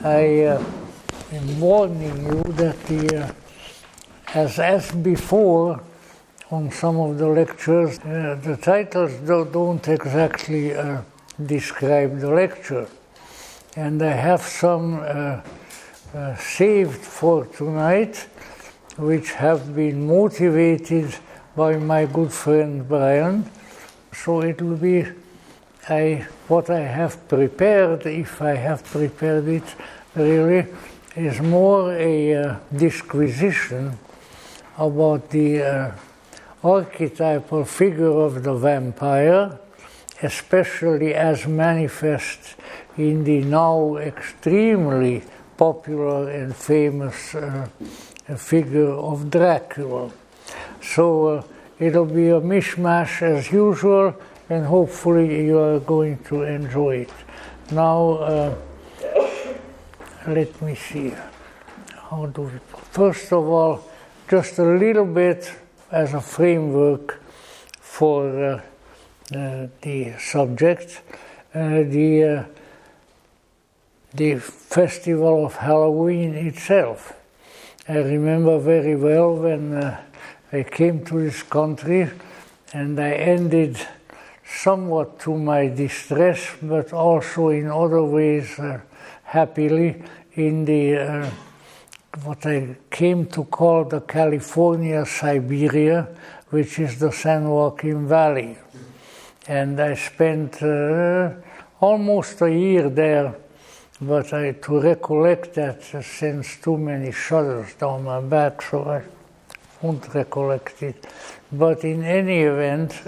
I am warning you that as before on some of the lectures, the titles don't exactly describe the lecture. And I have some saved for tonight, which have been motivated by my good friend Brian. So it will be what I have prepared, if I have prepared it really, is more a disquisition about the archetypal figure of the vampire, especially as manifest in the now extremely popular and famous figure of Dracula. So it'll be a mishmash as usual, and hopefully you are going to enjoy it. Now, let me see. How do we? First of all, just a little bit as a framework for the subject. The festival of Halloween itself. I remember very well when I came to this country, and I ended somewhat to my distress, but also in other ways happily, in the what I came to call the California Siberia, which is the San Joaquin Valley. And I spent almost a year there, but to recollect that sends too many shudders down my back, so I won't recollect it. But in any event,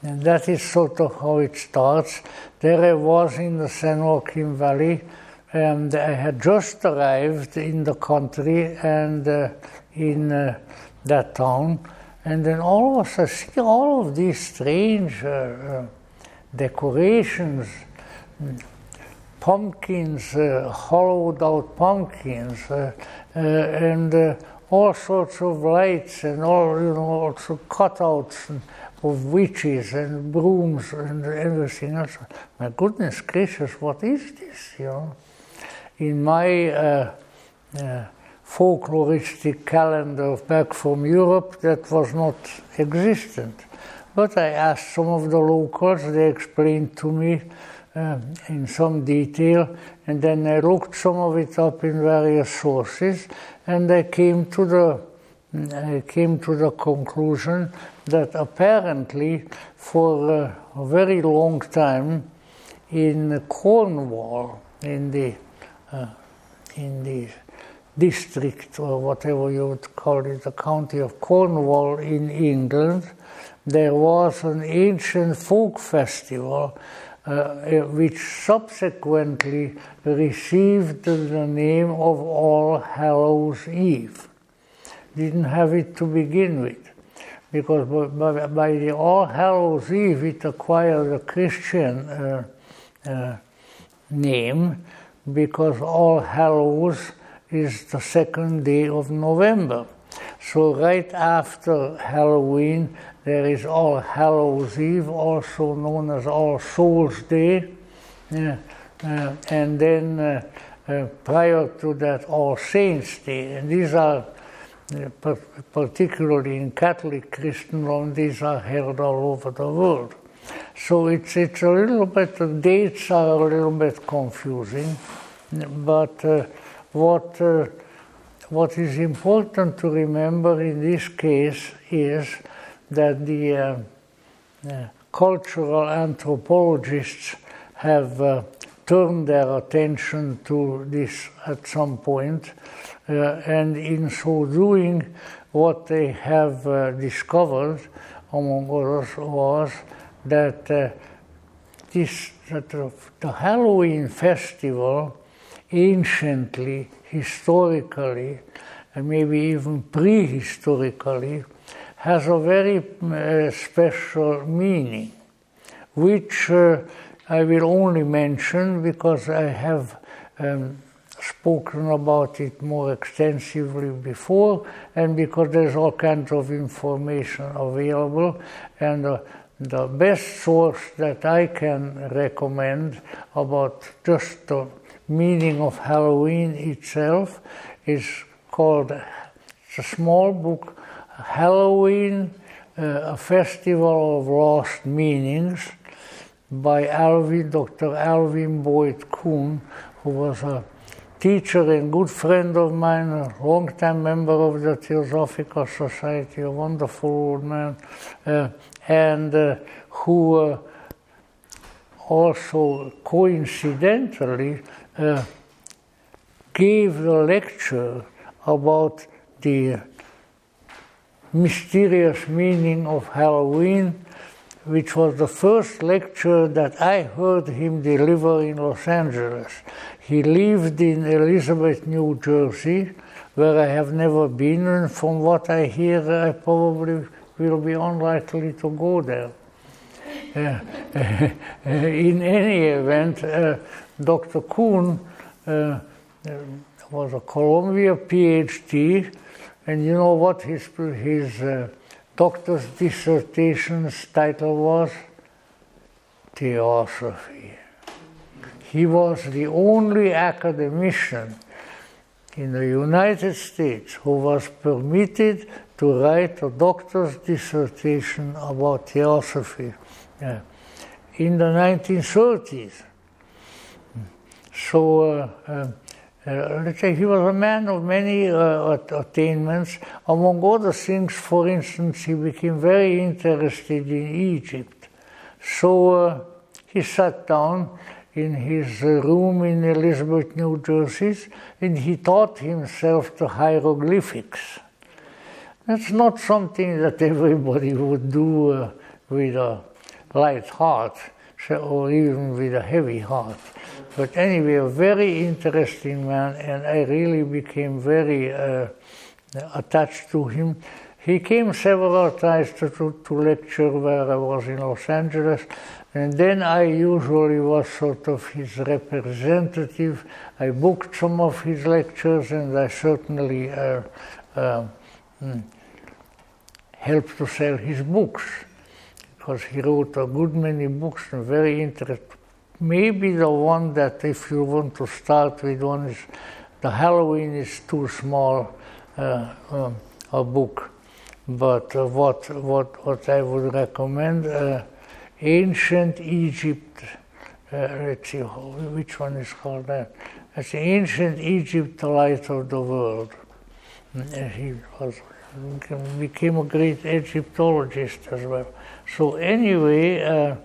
and that is sort of how it starts. There I was in the San Joaquin Valley, and I had just arrived in the country and in that town. And then all of us, I see all of these strange decorations, pumpkins, hollowed out pumpkins, and all sorts of lights, and also cutouts of witches and brooms and everything else. My goodness gracious, what is this? In my folkloristic calendar back from Europe, that was not existent. But I asked some of the locals, they explained to me in some detail, and then I looked some of it up in various sources, and I came to the conclusion that apparently for a very long time in Cornwall, in the district, or whatever you would call it, the county of Cornwall in England, there was an ancient folk festival which subsequently received the name of All Hallows Eve. Didn't have it to begin with, because by the All Hallows Eve it acquired a Christian name, because All Hallows is the second day of November. So right after Halloween, there is All Hallows Eve, also known as All Souls Day, and then prior to that, All Saints Day. And these are, particularly in Catholic Christendom, these are held all over the world. So it's a little bit, the dates are a little bit confusing, but what is important to remember in this case is that the cultural anthropologists have turned their attention to this at some point, and in so doing, what they have discovered, among others, was that the Halloween festival anciently, historically, and maybe even prehistorically, has a very special meaning, which I will only mention because I have spoken about it more extensively before, and because there's all kinds of information available, and the best source that I can recommend about just the meaning of Halloween itself. It's called, it's a small book, Halloween, a Festival of Lost Meanings, by Dr. Alvin Boyd Kuhn, who was a teacher and good friend of mine, a long-time member of the Theosophical Society, a wonderful old man, and who also coincidentally gave the lecture about the mysterious meaning of Halloween, which was the first lecture that I heard him deliver in Los Angeles. He lived in Elizabeth, New Jersey, where I have never been, and from what I hear, I probably will be unlikely to go there. In any event, Dr. Kuhn was a Columbia PhD, and you know what his doctor's dissertation's title was? Theosophy. He was the only academician in the United States who was permitted to write a doctor's dissertation about theosophy in the 1930s. So, let's say he was a man of many attainments. Among other things, for instance, he became very interested in Egypt. So he sat down in his room in Elizabeth, New Jersey, and he taught himself the hieroglyphics. That's not something that everybody would do with a light heart, or even with a heavy heart. But anyway, a very interesting man, and I really became very attached to him. He came several times to lecture where I was in Los Angeles, and then I usually was sort of his representative. I booked some of his lectures, and I certainly helped to sell his books, because he wrote a good many books and very interesting. Maybe the one that, if you want to start with one, is the Halloween is too small a book. But what I would recommend, Ancient Egypt. Let's see, which one is called that? It's Ancient Egypt, the Light of the World. He became a great Egyptologist as well. So anyway,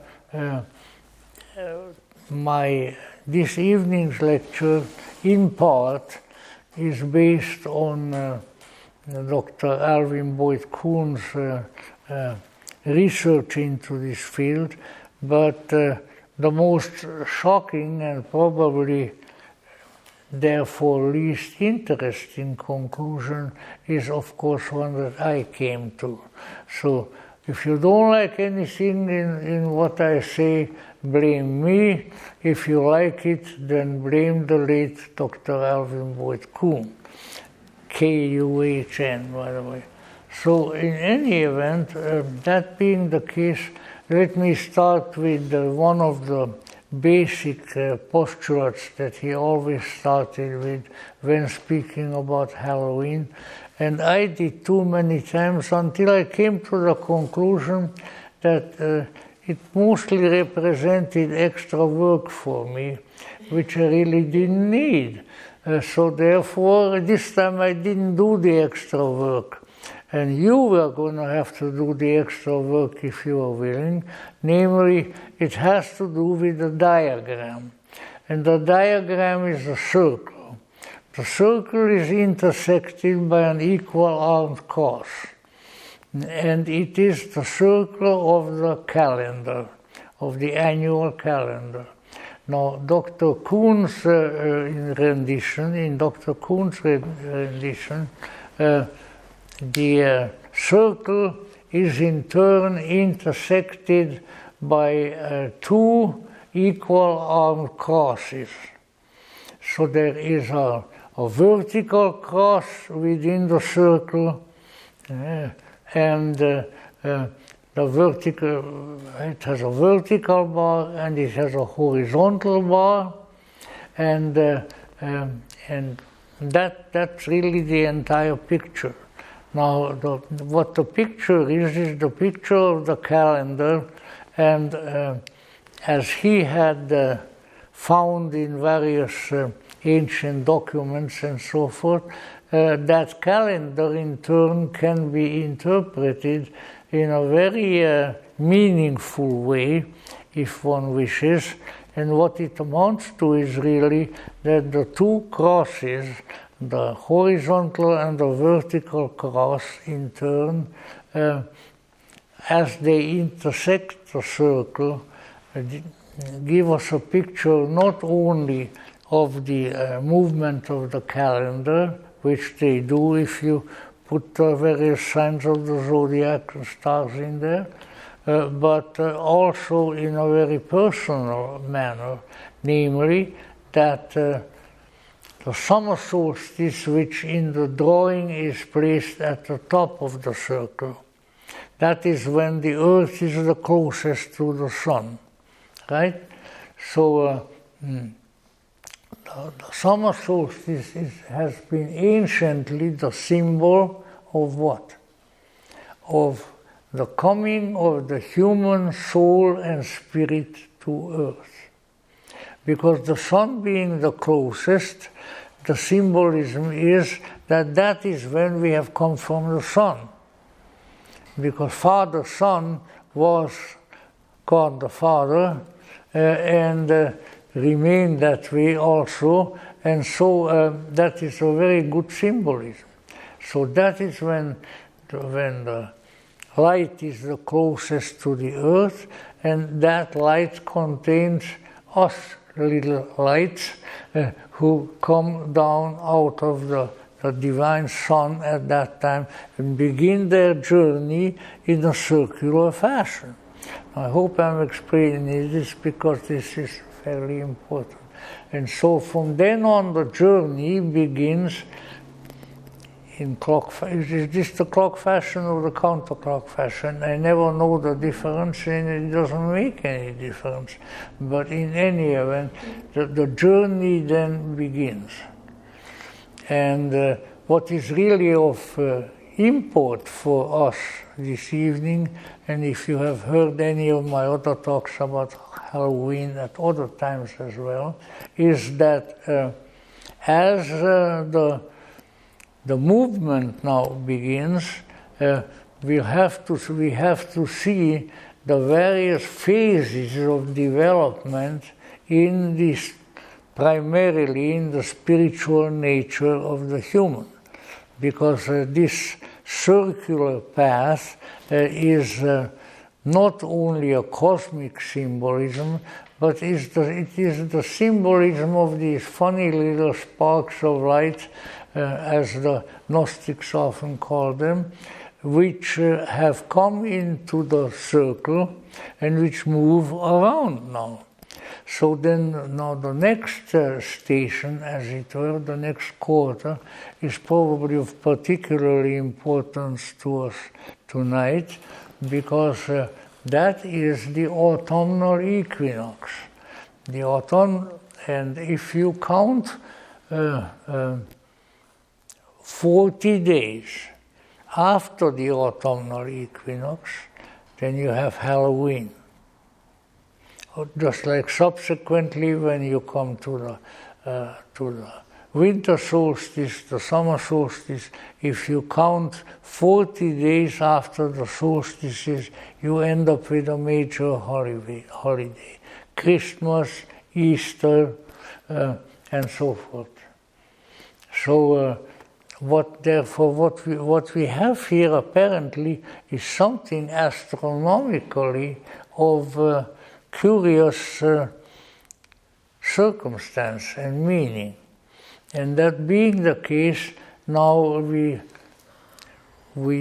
this evening's lecture, in part, is based on Dr. Alvin Boyd Kuhn's research into this field, but the most shocking and probably therefore least interesting conclusion is, of course, one that I came to. So if you don't like anything in what I say, blame me. If you like it, then blame the late Dr. Alvin Boyd Kuhn, Kuhn, by the way. So in any event, that being the case, let me start with one of the basic postulates that he always started with when speaking about Halloween. And I did too many times until I came to the conclusion that it mostly represented extra work for me, which I really didn't need. So therefore, this time I didn't do the extra work. And you were going to have to do the extra work if you are willing. Namely, it has to do with the diagram. And the diagram is a circle. The circle is intersected by an equal armed cross. And it is the circle of the calendar, of the annual calendar. Now, Dr. Kuhn's rendition, the circle is in turn intersected by two equal armed crosses. So there is a vertical cross within the circle, and it has a vertical bar and it has a horizontal bar, and that's really the entire picture. Now, what the picture is the picture of the calendar, and as he had found in various ancient documents and so forth, that calendar in turn can be interpreted in a very meaningful way, if one wishes. And what it amounts to is really that the two crosses, the horizontal and the vertical cross in turn, as they intersect the circle, give us a picture not only of the movement of the calendar, which they do if you put the various signs of the zodiac and stars in there, but also in a very personal manner, namely that the summer solstice, which in the drawing is placed at the top of the circle, that is when the Earth is the closest to the Sun, right? So the summer solstice has been anciently the symbol of what? Of the coming of the human soul and spirit to Earth. Because the Sun being the closest, the symbolism is that is when we have come from the Sun. Because Father Son was God the Father, and remained that way also, and so that is a very good symbolism. So that is when the light is the closest to the earth, and that light contains us little lights who come down out of the divine Sun at that time and begin their journey in a circular fashion. I hope I'm explaining this because this is fairly important. And so from then on the journey begins in clock fashion. Is this the clock fashion or the counterclock fashion? I never know the difference, and it doesn't make any difference. But in any event, the journey then begins. And what is really of import for us this evening, and if you have heard any of my other talks about Halloween at other times as well, is that as the movement now begins, we have to see the various phases of development in this, primarily in the spiritual nature of the human, because this circular path is not only a cosmic symbolism, but it is the symbolism of these funny little sparks of light, as the Gnostics often call them, which have come into the circle and which move around now. So then now the next station, as it were, the next quarter, is probably of particularly importance to us tonight, because that is the autumnal equinox. The autumn, and if you count 40 days after the autumnal equinox, then you have Halloween. Just like subsequently when you come to the winter solstice, the summer solstice, if you count 40 days after the solstices, you end up with a major holiday. Christmas, Easter, and so forth. So what we have here apparently is something astronomically of curious circumstance and meaning. And that being the case, now we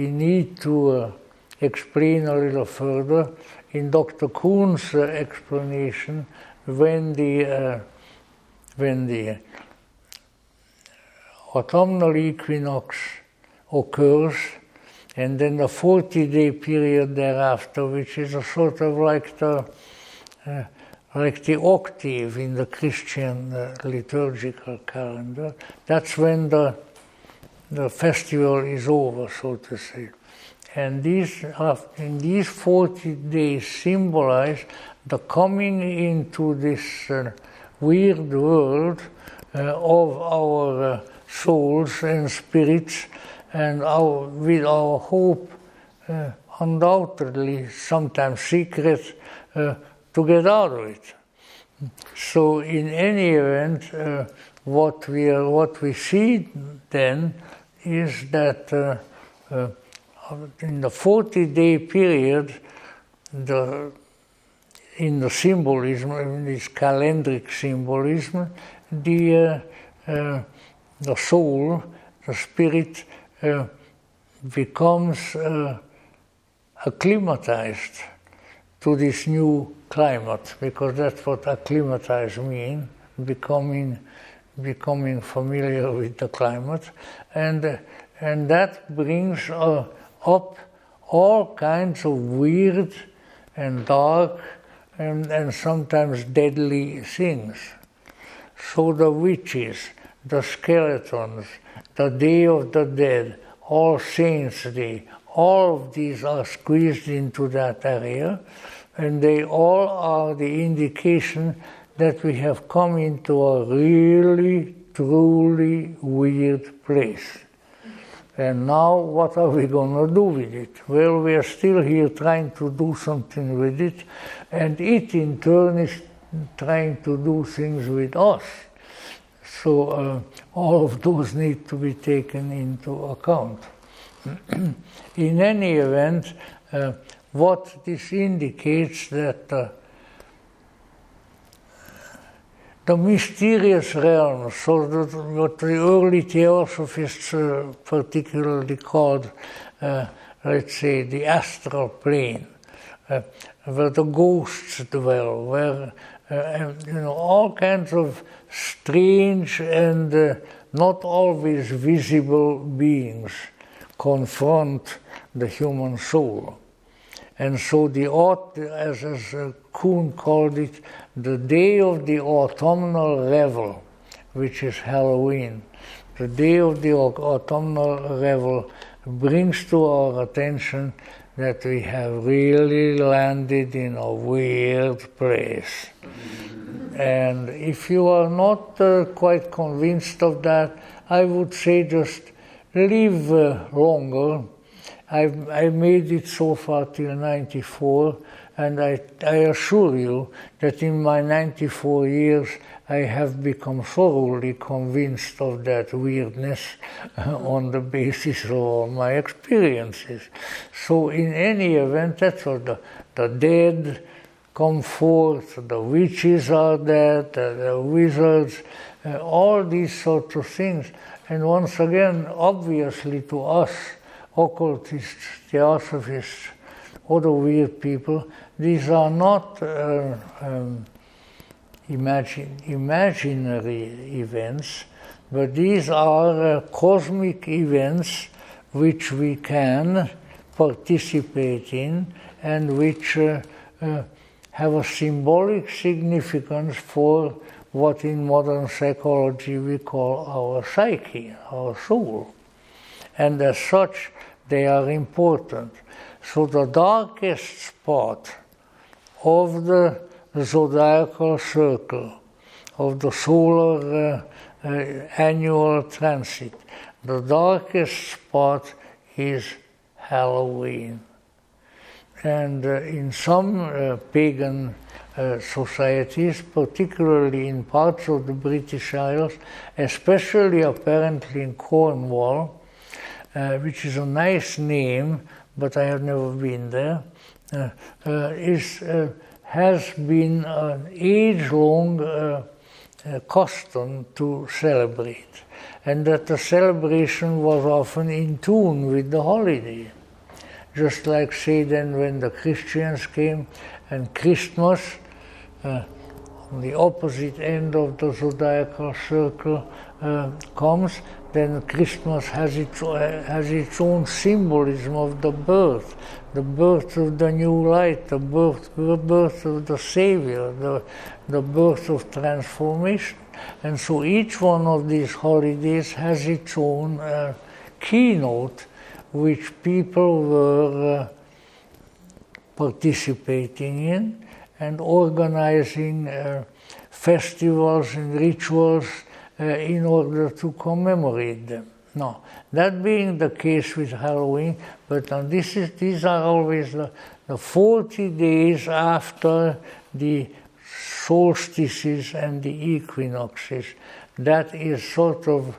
need to explain a little further in Dr. Kuhn's explanation when the autumnal equinox occurs, and then the 40-day period thereafter, which is a sort of like like the octave in the Christian liturgical calendar. That's when the festival is over, so to say. And in these 40 days symbolize the coming into this weird world of our souls and spirits, and with our hope, undoubtedly, sometimes secret, to get out of it. So in any event, what we see then is that in the 40-day period, in the symbolism, in this calendric symbolism, the soul, the spirit, becomes acclimatized to this new climate, because that's what acclimatize means, becoming familiar with the climate, and that brings up all kinds of weird and dark and sometimes deadly things. So the witches, the skeletons, the Day of the Dead, All Saints' Day, all of these are squeezed into that area, and they all are the indication that we have come into a really, truly weird place. And now what are we going to do with it? Well, we are still here trying to do something with it, and it in turn is trying to do things with us. So all of those need to be taken into account. In any event, what this indicates that the mysterious realms, so that what the early theosophists particularly called, let's say, the astral plane, where the ghosts dwell, where all kinds of strange and not always visible beings confront the human soul. And so as Kuhn called it, the day of the autumnal revel, which is Halloween, the day of the autumnal revel brings to our attention that we have really landed in a weird place. And if you are not quite convinced of that, I would say just live longer. I made it so far till 94, and I assure you that in my 94 years I have become thoroughly convinced of that weirdness on the basis of all my experiences. So in any event, that's what the dead come forth, the witches are dead, the wizards, all these sorts of things. And once again, obviously to us, occultists, theosophists, other weird people, these are not imaginary events, but these are cosmic events which we can participate in and which have a symbolic significance for what in modern psychology we call our psyche, our soul. And as such, they are important. So the darkest spot of the zodiacal circle, of the solar annual transit, the darkest spot is Halloween. And in some pagan societies, particularly in parts of the British Isles, especially apparently in Cornwall, which is a nice name, but I have never been there, has been an age-long custom to celebrate, and that the celebration was often in tune with the holiday. Just like, say, then when the Christians came and Christmas, on the opposite end of the zodiacal circle, comes, then Christmas has its own symbolism of the birth of the new light, the birth of the Savior, the birth of transformation. And so each one of these holidays has its own keynote, which people were participating in and organizing festivals and rituals in order to commemorate them. Now, that being the case with Halloween, but these are always the 40 days after the solstices and the equinoxes. That is sort of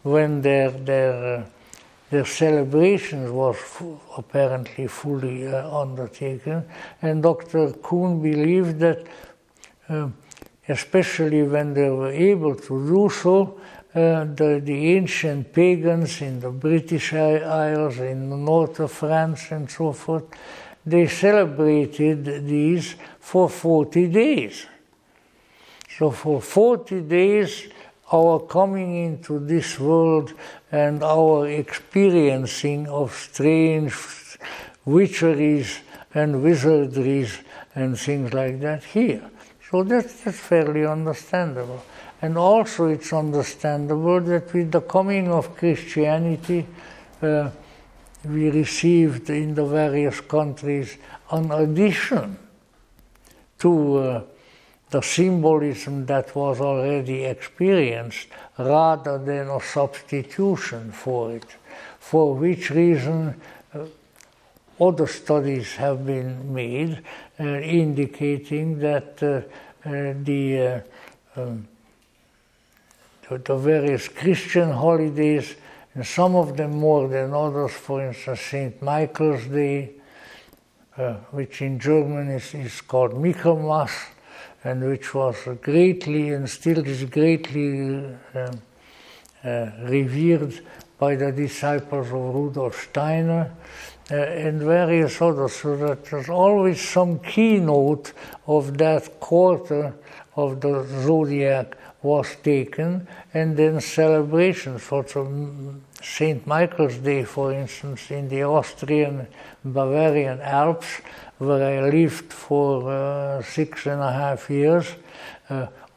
when their celebrations was apparently fully undertaken. And Dr. Kuhn believed that especially when they were able to do so, the ancient pagans in the British Isles, in the north of France and so forth, they celebrated these for 40 days. So for 40 days, our coming into this world and our experiencing of strange witcheries and wizardries and things like that here. So that's fairly understandable. And also it's understandable that with the coming of Christianity, we received in the various countries an addition to the symbolism that was already experienced, rather than a substitution for it, for which reason other studies have been made indicating that the various Christian holidays, and some of them more than others, for instance, St. Michael's Day, which in German is called Michaelmas, and which was greatly and still is greatly revered by the disciples of Rudolf Steiner, and various others, so that there's always some keynote of that quarter of the zodiac was taken, and then celebrations. For St. Michael's Day, for instance, in the Austrian Bavarian Alps, where I lived for 6.5 years,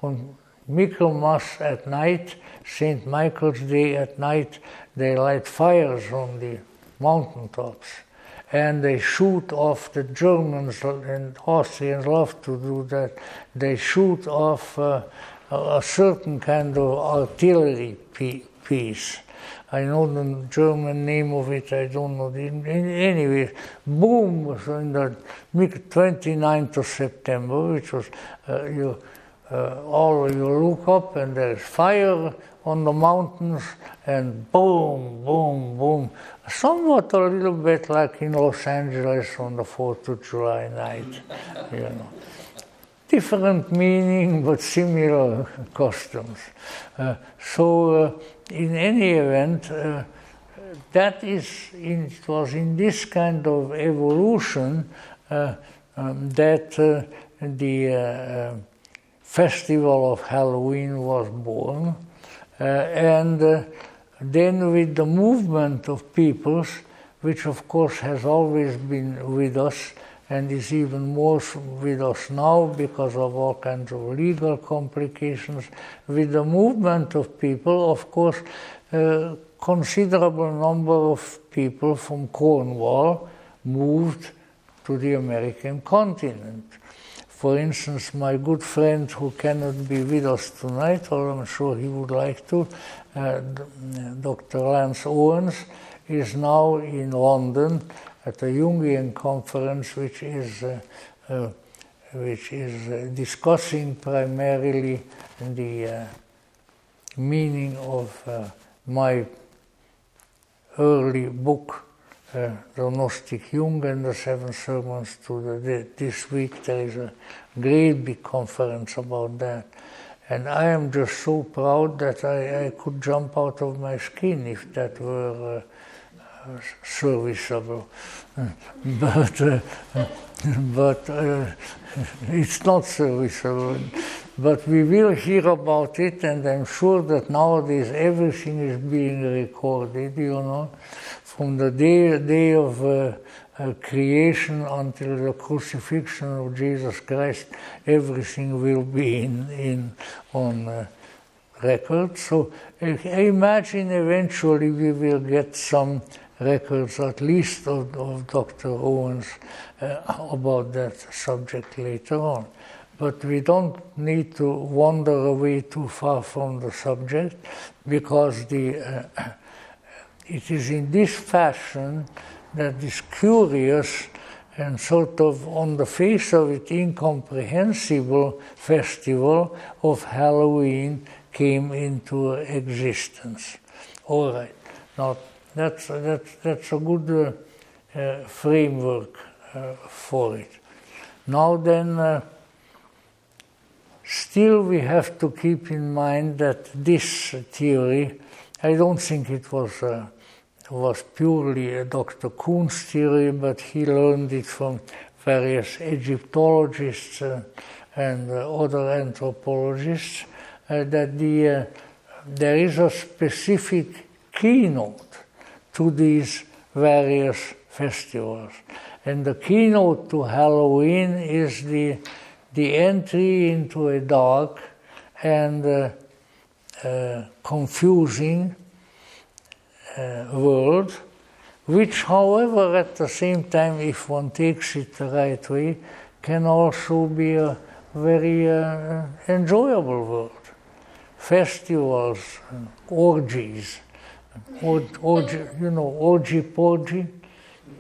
on Michaelmas at night, St. Michael's Day at night, they light fires on the mountaintops, and they shoot off, the Germans and Austrians love to do that, they shoot off a certain kind of artillery piece. I know the German name of it, I don't know. Anyway, boom, so in the 29th of September, which was, you look up and there's fire on the mountains, and boom, boom, boom. Somewhat a little bit like in Los Angeles on the 4th of July night, you know. Different meaning, but similar customs. In any event, it was in this kind of evolution that the festival of Halloween was born. And then with the movement of peoples, which of course has always been with us, and is even more with us now because of all kinds of legal complications. With the movement of people, of course, a considerable number of people from Cornwall moved to the American continent. For instance, my good friend who cannot be with us tonight, or I'm sure he would like to, Dr. Lance Owens, is now in London at a Jungian conference, which is discussing primarily the meaning of my early book, the Gnostic Jung and the Seven Sermons to the Dead. This week there is a great big conference about that. And I am just so proud that I could jump out of my skin if that were serviceable. But it's not serviceable. but we will hear about it, and I'm sure that nowadays everything is being recorded, from the day of creation until the crucifixion of Jesus Christ, everything will be on record. So I imagine eventually we will get some records, at least of Dr. Owens, about that subject later on. But we don't need to wander away too far from the subject, because it is in this fashion that this curious and sort of on the face of it incomprehensible festival of Halloween came into existence. All right, now that's a good framework for it. Now then, still we have to keep in mind that this theory, I don't think it was purely Dr. Kuhn's theory, but he learned it from various Egyptologists and other anthropologists, that there is a specific keynote to these various festivals. And the keynote to Halloween is the entry into a dark and confusing world, which, however, at the same time, if one takes it the right way, can also be a very enjoyable world. Festivals, orgies, orgy-porgy.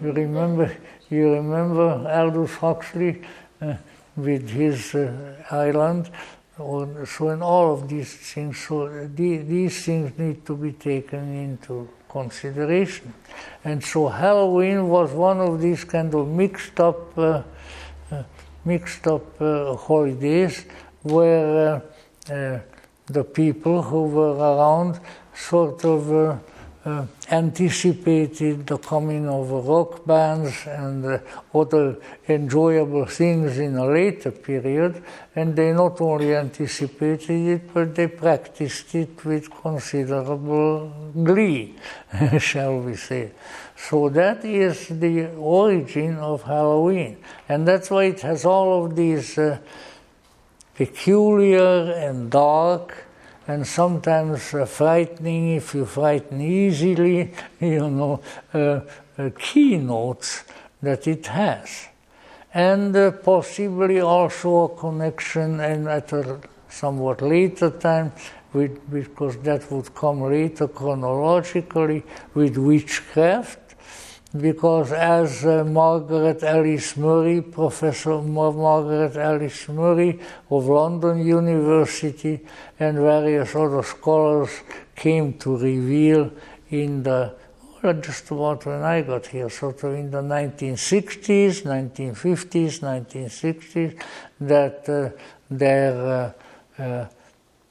You remember Aldous Huxley with his island? So in all of these things, these things need to be taken into consideration. And so Halloween was one of these kind of mixed up holidays where the people who were around sort of anticipated the coming of rock bands and other enjoyable things in a later period, and they not only anticipated it, but they practiced it with considerable glee, shall we say. So that is the origin of Halloween, and that's why it has all of these peculiar and dark and sometimes frightening, if you frighten easily, keynotes that it has. And possibly also a connection, and at a somewhat later time, because that would come later chronologically, with witchcraft, because as Margaret Alice Murray, Professor Margaret Alice Murray of London University and various other scholars came to reveal just about when I got here, sort of in the 1960s, 1950s, 1960s, that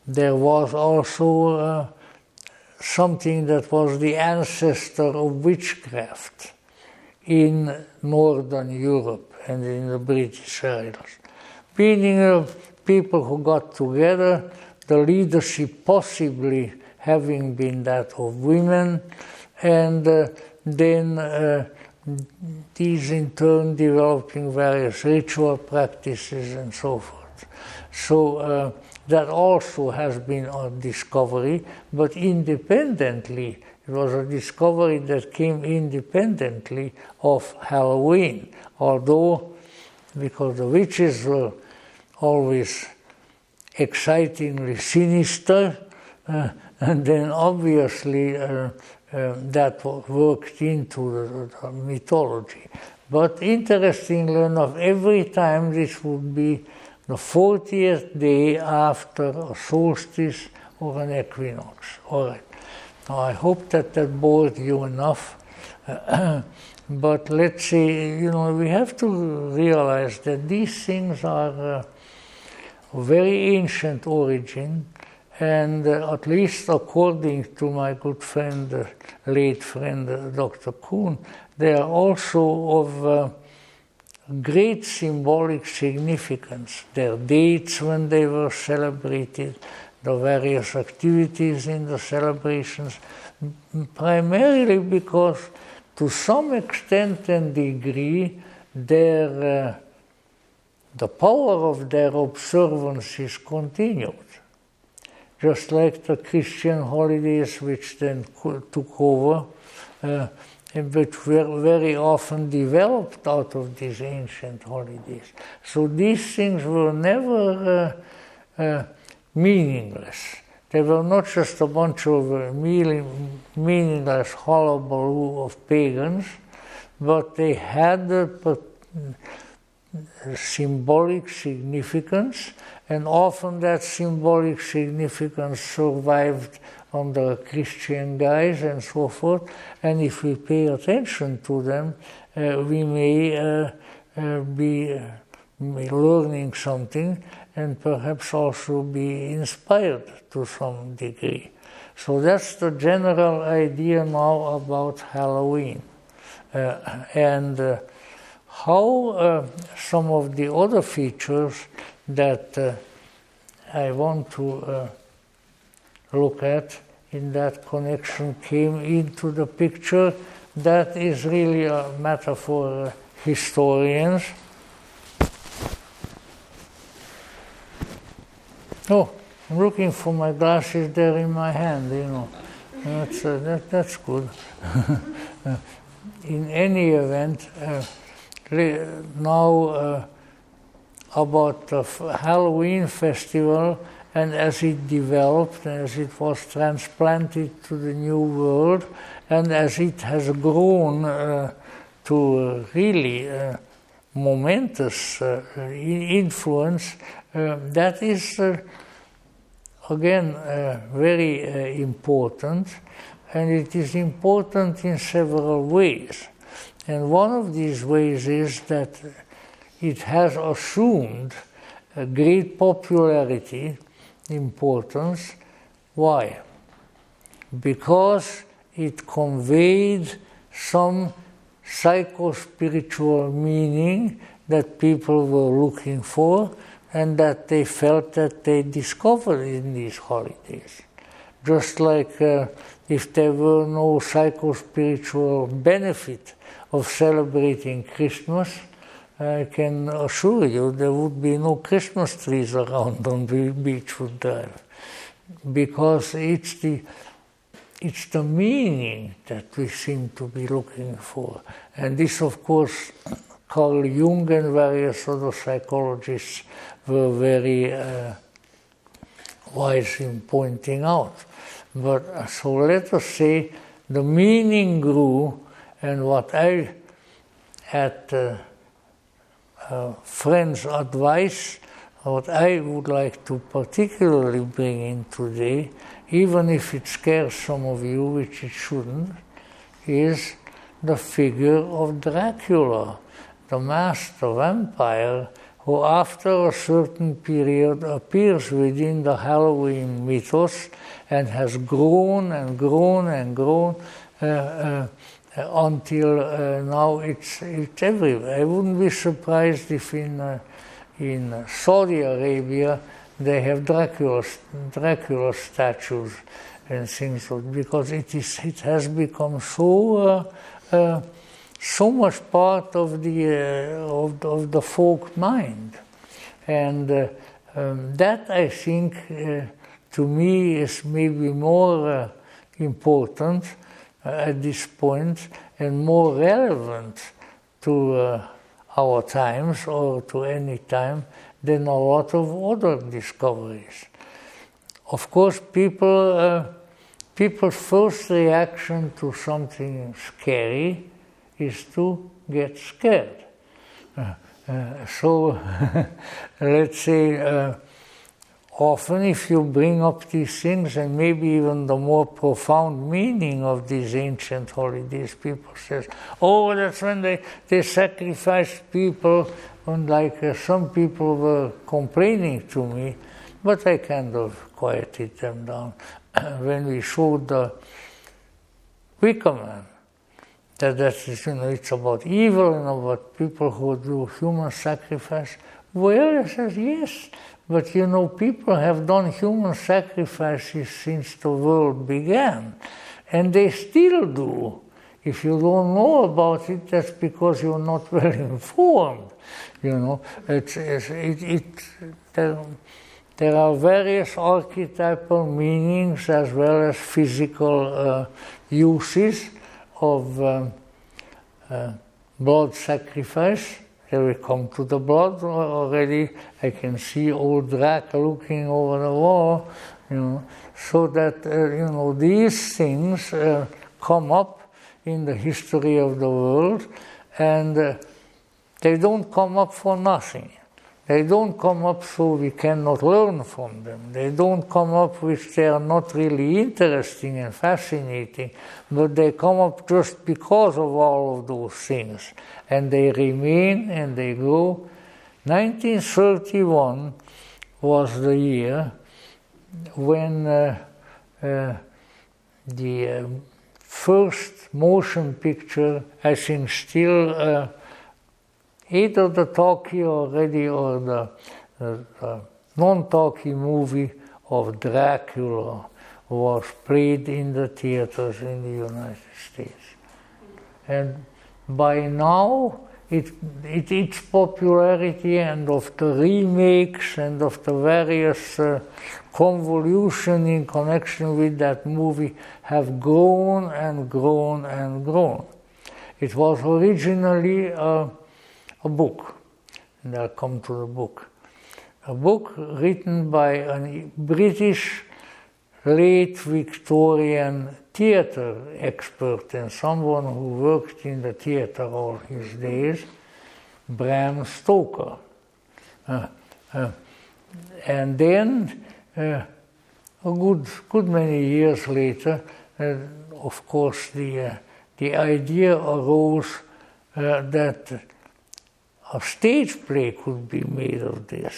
there was also something that was the ancestor of witchcraft in Northern Europe and in the British Isles. Meaning people who got together, the leadership possibly having been that of women, and then these in turn developing various ritual practices and so forth. So that also has been a discovery, but independently. It was a discovery that came independently of Halloween, although, because the witches were always excitingly sinister, and then obviously that worked into the mythology. But interestingly enough, every time this would be the 40th day after a solstice or an equinox. All right. Now, I hope that bored you enough. But let's say, we have to realize that these things are of very ancient origin, and at least according to my good friend, late friend, Dr. Kuhn, they are also of great symbolic significance. Their dates when they were celebrated, the various activities in the celebrations, primarily because to some extent and degree the power of their observance is continued. Just like the Christian holidays which then took over, which were very often developed out of these ancient holidays. So these things were never meaningless. They were not just a bunch of meaningless hullabaloo of pagans, but they had a symbolic significance, and often that symbolic significance survived under Christian guise and so forth, and if we pay attention to them, we may be learning something and perhaps also be inspired to some degree. So that's the general idea now about Halloween. And how some of the other features that I want to look at in that connection came into the picture, that is really a matter for historians. Oh, I'm looking for my glasses there in my hand, you know. That's good. In any event, now about the Halloween festival, and as it developed, as it was transplanted to the New World, and as it has grown to really momentous influence, that is again very important, and it is important in several ways. And one of these ways is that it has assumed a great popularity, importance. Why? Because it conveyed some psycho-spiritual meaning that people were looking for and that they felt that they discovered in these holidays. Just like if there were no psycho-spiritual benefit of celebrating Christmas, I can assure you there would be no Christmas trees around on the Beechwood Drive, because it's the meaning that we seem to be looking for. And this, of course, Carl Jung and various other psychologists were very wise in pointing out. But so let us say the meaning grew, and what I, at friends' advice, what I would like to particularly bring in today, even if it scares some of you, which it shouldn't, is the figure of Dracula, the master vampire, who after a certain period appears within the Halloween mythos and has grown and grown and grown until now it's everywhere. I wouldn't be surprised if in Saudi Arabia they have Dracula statues and things, because it has become so much part of the folk mind, and that I think to me is maybe more important at this point and more relevant to our times or to any time than a lot of other discoveries. Of course, people's first reaction to something scary is to get scared. So let's say often if you bring up these things and maybe even the more profound meaning of these ancient holidays, people say, oh, that's when they sacrificed people, and like some people were complaining to me, but I kind of quieted them down when we showed the Wicker Man. that is, it's about evil and about people who do human sacrifice. Well, he says, yes, but people have done human sacrifices since the world began, and they still do. If you don't know about it, that's because you're not well informed. There are various archetypal meanings as well as physical uses of blood sacrifice. Here we come to the blood already. I can see old Drac looking over the wall, so that these things come up in the history of the world, and they don't come up for nothing. They don't come up so we cannot learn from them. They don't come up which they are not really interesting and fascinating, but they come up just because of all of those things. And they remain and they grow. 1931 was the year when the first motion picture, I think still either the talkie already or the non-talkie movie of Dracula was played in the theaters in the United States. And by now, its popularity and of the remakes and of the various convolution in connection with that movie have grown and grown and grown. It was originally a book, and I'll come to the book. A book written by a British late Victorian theater expert and someone who worked in the theater all his days, Bram Stoker. And then, a good many years later, of course, the idea arose that a stage play could be made of this.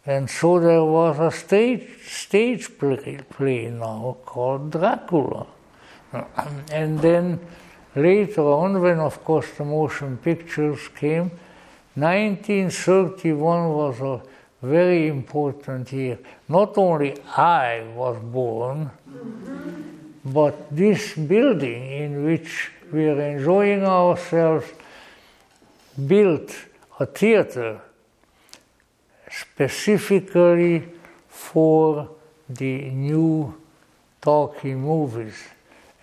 And so there was a stage play now called Dracula. And then later on, when of course the motion pictures came, 1931 was a very important year. Not only I was born, but this building in which we are enjoying ourselves built a theater specifically for the new talkie movies.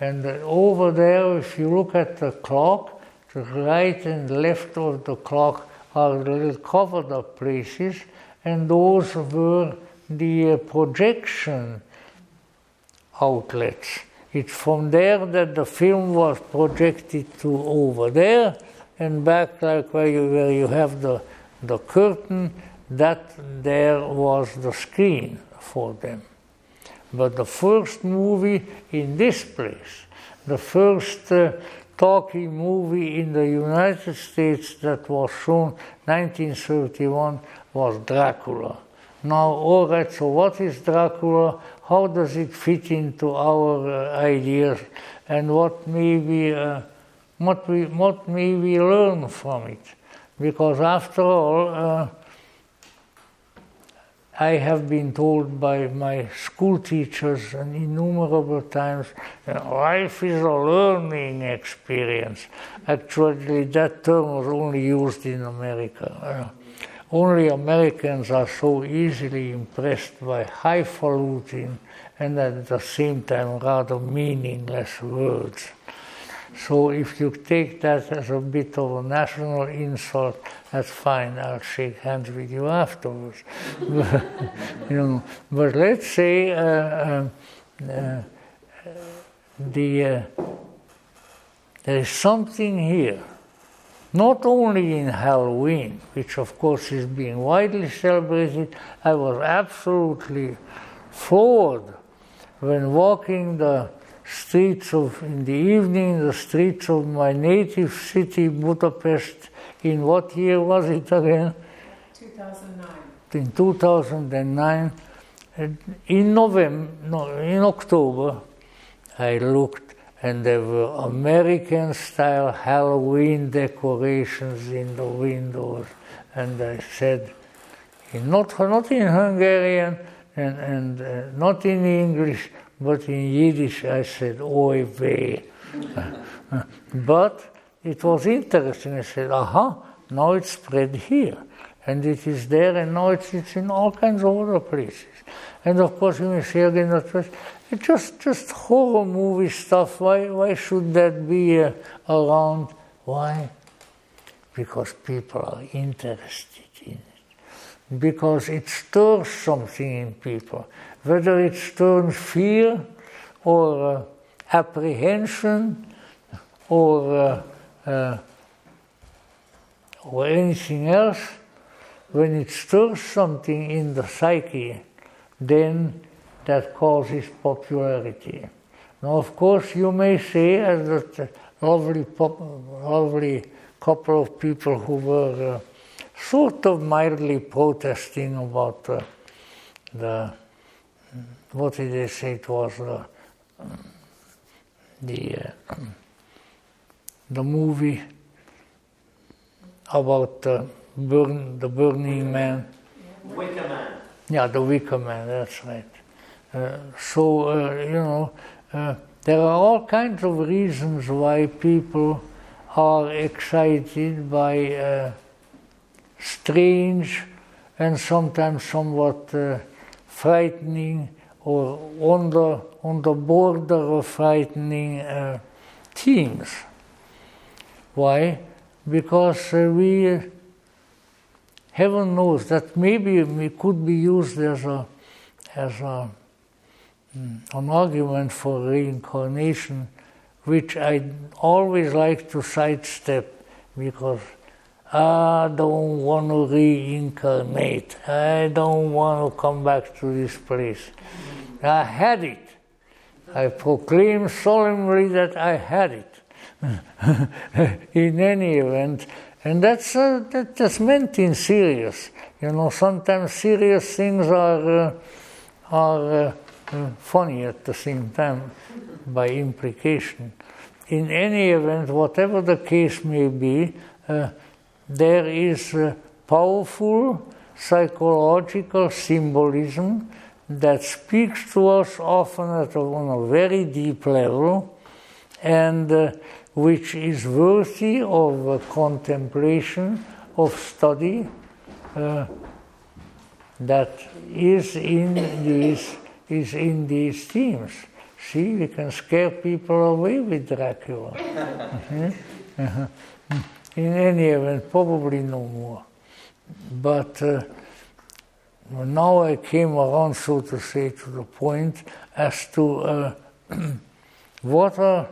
And over there, if you look at the clock, the right and left of the clock are the little covered up places, and those were the projection outlets. It's from there that the film was projected to over there, and back like where you have the curtain, that there was the screen for them. But the first movie in this place, the first talkie movie in the United States that was shown 1931 was Dracula. Now, all right, so what is Dracula? How does it fit into our ideas? And what may we learn from it? Because after all, I have been told by my school teachers innumerable times, life is a learning experience. Actually, that term was only used in America. Only Americans are so easily impressed by highfalutin and at the same time rather meaningless words. So if you take that as a bit of a national insult, that's fine. I'll shake hands with you afterwards. But let's say there is something here, not only in Halloween, which of course is being widely celebrated. I was absolutely floored when walking the streets in the evening, the streets of my native city, Budapest. In what year was it again? 2009. In 2009. In October, I looked and there were American-style Halloween decorations in the windows. And I said, not in Hungarian and not in English, but in Yiddish, I said, oy vey. But it was interesting. I said, aha, now it's spread here. And it is there, and now it's in all kinds of other places. And of course, you may say again, it's just horror movie stuff. Why should that be around? Why? Because people are interested in it. Because it stirs something in people. Whether it stirs fear or apprehension or anything else, when it stirs something in the psyche, then that causes popularity. Now, of course, you may say, as that lovely couple of people who were sort of mildly protesting about what did they say it was, the movie about the Burning Man. Wicker Man. Yeah, the Wicker Man, that's right. There are all kinds of reasons why people are excited by strange and sometimes somewhat frightening or on the border of frightening themes. Why? Because we, heaven knows, that maybe it could be used as an argument for reincarnation, which I always like to sidestep because I don't want to reincarnate. I don't want to come back to this place. I had it. I proclaim solemnly that I had it. In any event, and that's meant in serious. Sometimes serious things are funny at the same time, by implication. In any event, whatever the case may be, there is powerful psychological symbolism that speaks to us often on a very deep level, and which is worthy of contemplation, of study, that is in these themes. See, we can scare people away with Dracula. In any event, probably no more. But now I came around, so to say, to the point as to what a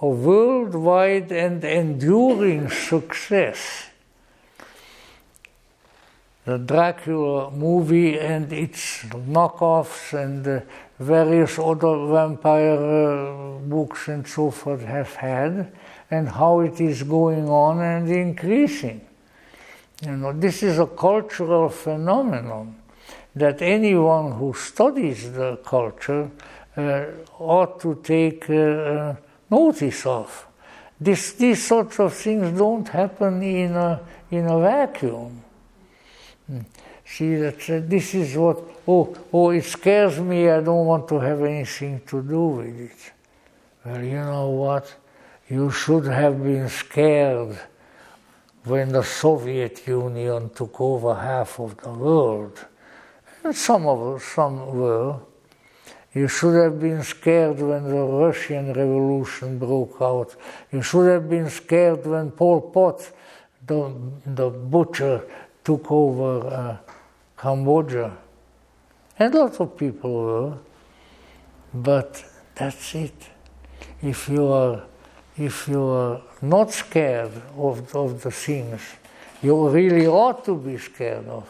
worldwide and enduring success the Dracula movie and its knockoffs and various other vampire books and so forth have had, and how it is going on and increasing. This is a cultural phenomenon that anyone who studies the culture ought to take notice of. These sorts of things don't happen in a vacuum. See, this is what, it scares me, I don't want to have anything to do with it. Well, you know what? You should have been scared when the Soviet Union took over half of the world. And some were. You should have been scared when the Russian Revolution broke out. You should have been scared when Pol Pot, the butcher, took over Cambodia. And lots of people were. But that's it. If you are not scared of the things you really ought to be scared of,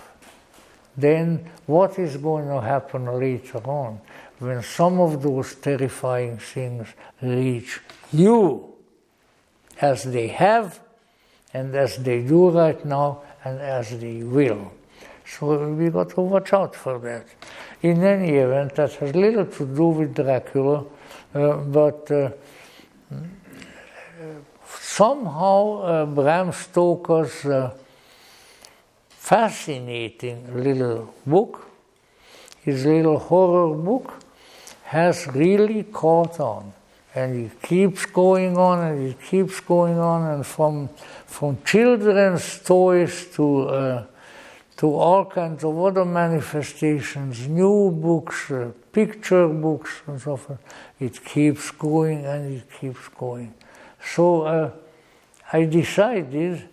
then what is going to happen later on when some of those terrifying things reach you, as they have and as they do right now and as they will? So we got to watch out for that. In any event, that has little to do with Dracula. but somehow Bram Stoker's fascinating little book, his little horror book, has really caught on. And it keeps going on, and it keeps going on, and from children's toys to all kinds of other manifestations, new books, picture books, and so forth. It keeps going and it keeps going. So I decided,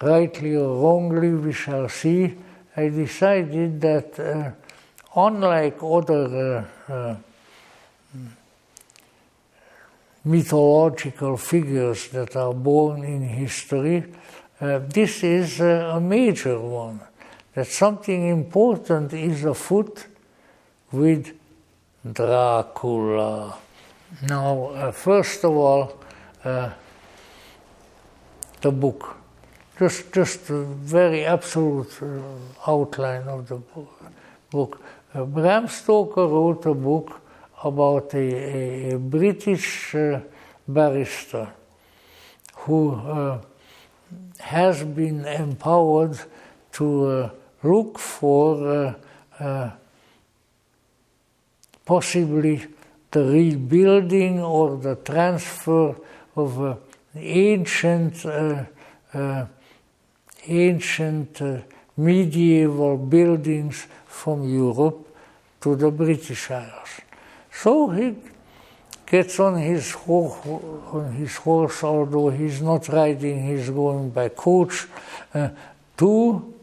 rightly or wrongly, we shall see, I decided that unlike other mythological figures that are born in history, this is a major one, that something important is afoot with Dracula. Now, first of all, the book. Just a very absolute outline of the book. Bram Stoker wrote a book about a British barrister who has been empowered to look for possibly the rebuilding or the transfer of ancient medieval buildings from Europe to the British Isles. So he gets on his horse, although he's not riding, he's going by coach, to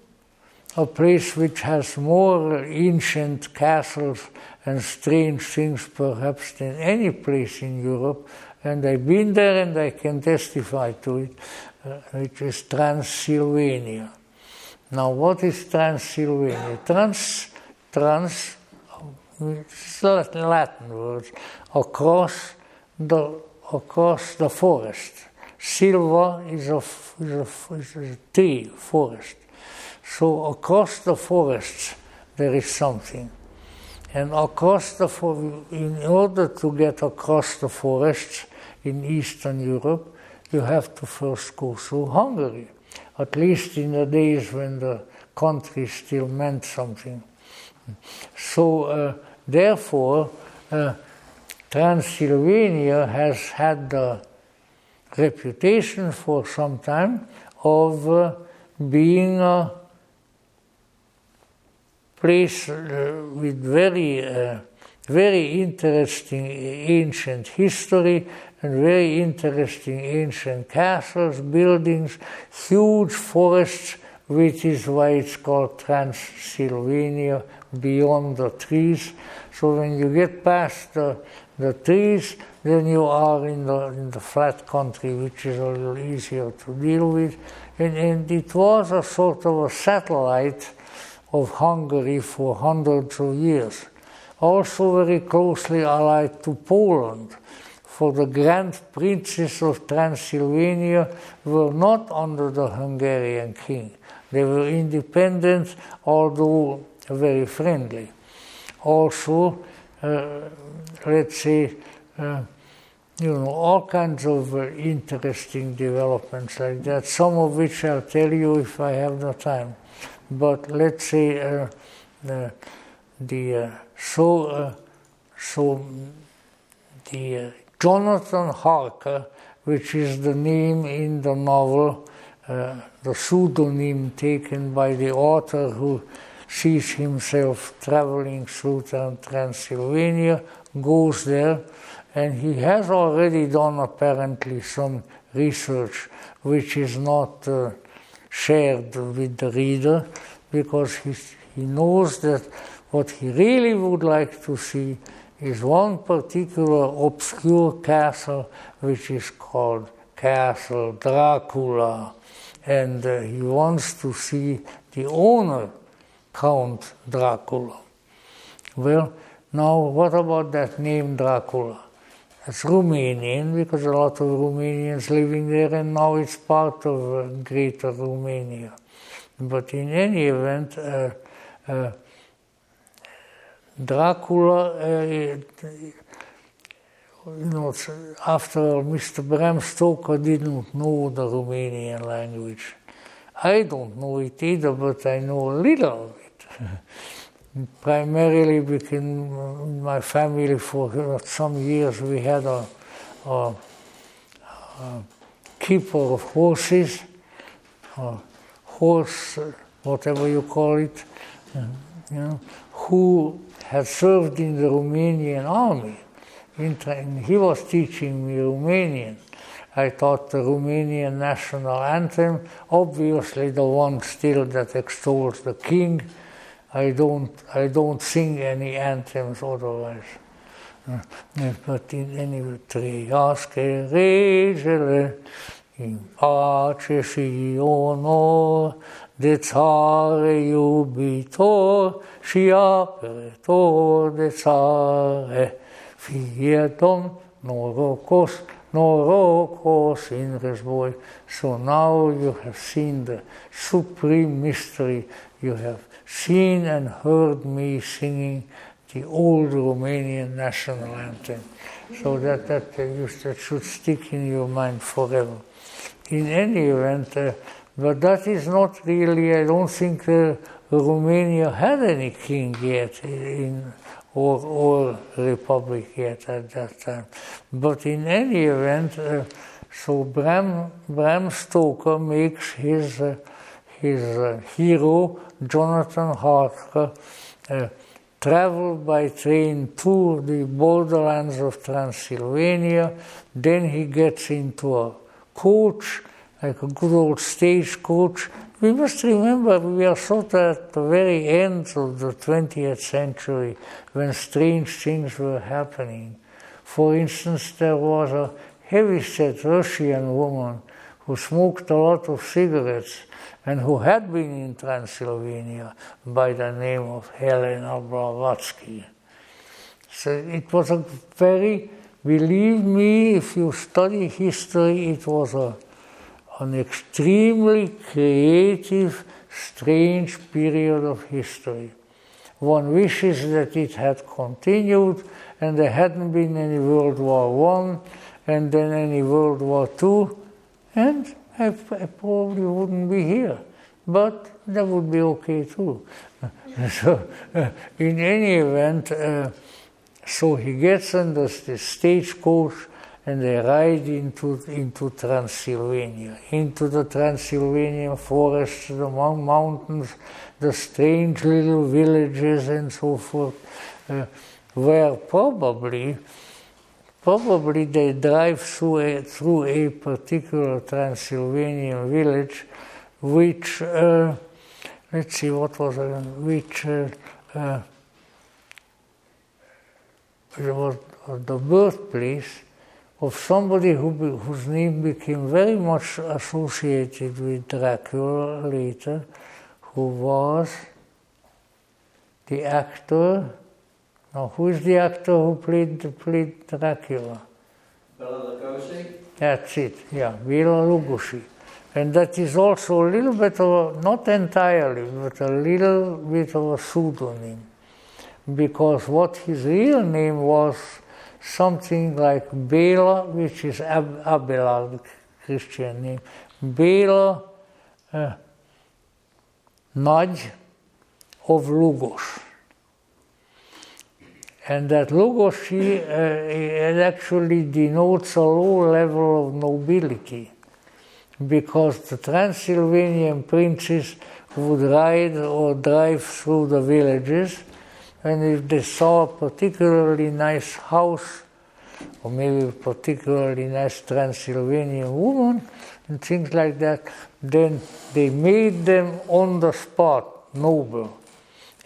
a place which has more ancient castles and strange things perhaps than any place in Europe. And I've been there and I can testify to it, which is Transylvania. Now, what is Transylvania? It's Latin words, across the forest. Silva is a tree, forest. So across the forests there is something. And in order to get across the forests in Eastern Europe, you have to first go through Hungary, at least in the days when the country still meant something. So therefore, Transylvania has had the reputation for some time of being a place with very interesting ancient history and very interesting ancient castles, buildings, huge forests, which is why it's called Transylvania, beyond the trees. So when you get past the trees, then you are in the flat country, which is a little easier to deal with. And it was a sort of a satellite of Hungary for hundreds of years. Also very closely allied to Poland, for the grand princes of Transylvania were not under the Hungarian king. They were independent, although very friendly. Also, let's say, all kinds of interesting developments like that, some of which I'll tell you if I have the time. But let's say Jonathan Harker, which is the name in the novel, the pseudonym taken by the author who sees himself traveling through Transylvania, goes there, and he has already done apparently some research which is not shared with the reader, because he knows that what he really would like to see is one particular obscure castle which is called Castle Dracula, and he wants to see the owner, Count Dracula. Well, now what about that name Dracula? It's Romanian, because a lot of Romanians living there, and now it's part of Greater Romania. But in any event, Dracula, after all, Mr. Bram Stoker didn't know the Romanian language. I don't know it either, but I know a little of it. Primarily because in my family for some years we had a keeper of horses, horse, whatever you call it, who had served in the Romanian army. He was teaching me Romanian. I taught the Romanian national anthem, obviously the one still that extols the king. I don't sing any anthems otherwise. But in any Trăiască regele, in pace și onor, de țară iubitor și apărător de țară, fie Domn norocos, norocos in război. So now you have seen the supreme mystery. You have seen and heard me singing the old Romanian national anthem. So that should stick in your mind forever. In any event, but that is not really, I don't think Romania had any king yet or republic yet at that time. But in any event, so Bram Stoker makes his hero, Jonathan Harker, travel by train to the borderlands of Transylvania. Then he gets into a coach, like a good old stagecoach. We must remember we are sort of at the very end of the 20th century when strange things were happening. For instance, there was a heavy-set Russian woman who smoked a lot of cigarettes and who had been in Transylvania by the name of Helena Blavatsky. So it was a very, believe me, if you study history, it was an extremely creative, strange period of history. One wishes that it had continued and there hadn't been any World War I and then any World War II, and I probably wouldn't be here, but that would be okay too. So, in any event, so he gets on the stagecoach and they ride into Transylvania, into the Transylvanian forests, the mountains, the strange little villages and so forth, where probably they drive through a particular Transylvanian village, which, let's see, what was it, which was the birthplace of somebody whose name became very much associated with Dracula later, who was the actor. Now, who is the actor who played Dracula? Bela Lugosi? That's it, yeah, Bela Lugosi. And that is also a little bit of, not entirely, but a little bit of a pseudonym. Because what his real name was something like Bela, which is Abelard, the Christian name, Bela Nagy of Lugos. And that Lugosi it actually denotes a low level of nobility, because the Transylvanian princes would ride or drive through the villages, and if they saw a particularly nice house, or maybe a particularly nice Transylvanian woman, and things like that, then they made them on the spot noble.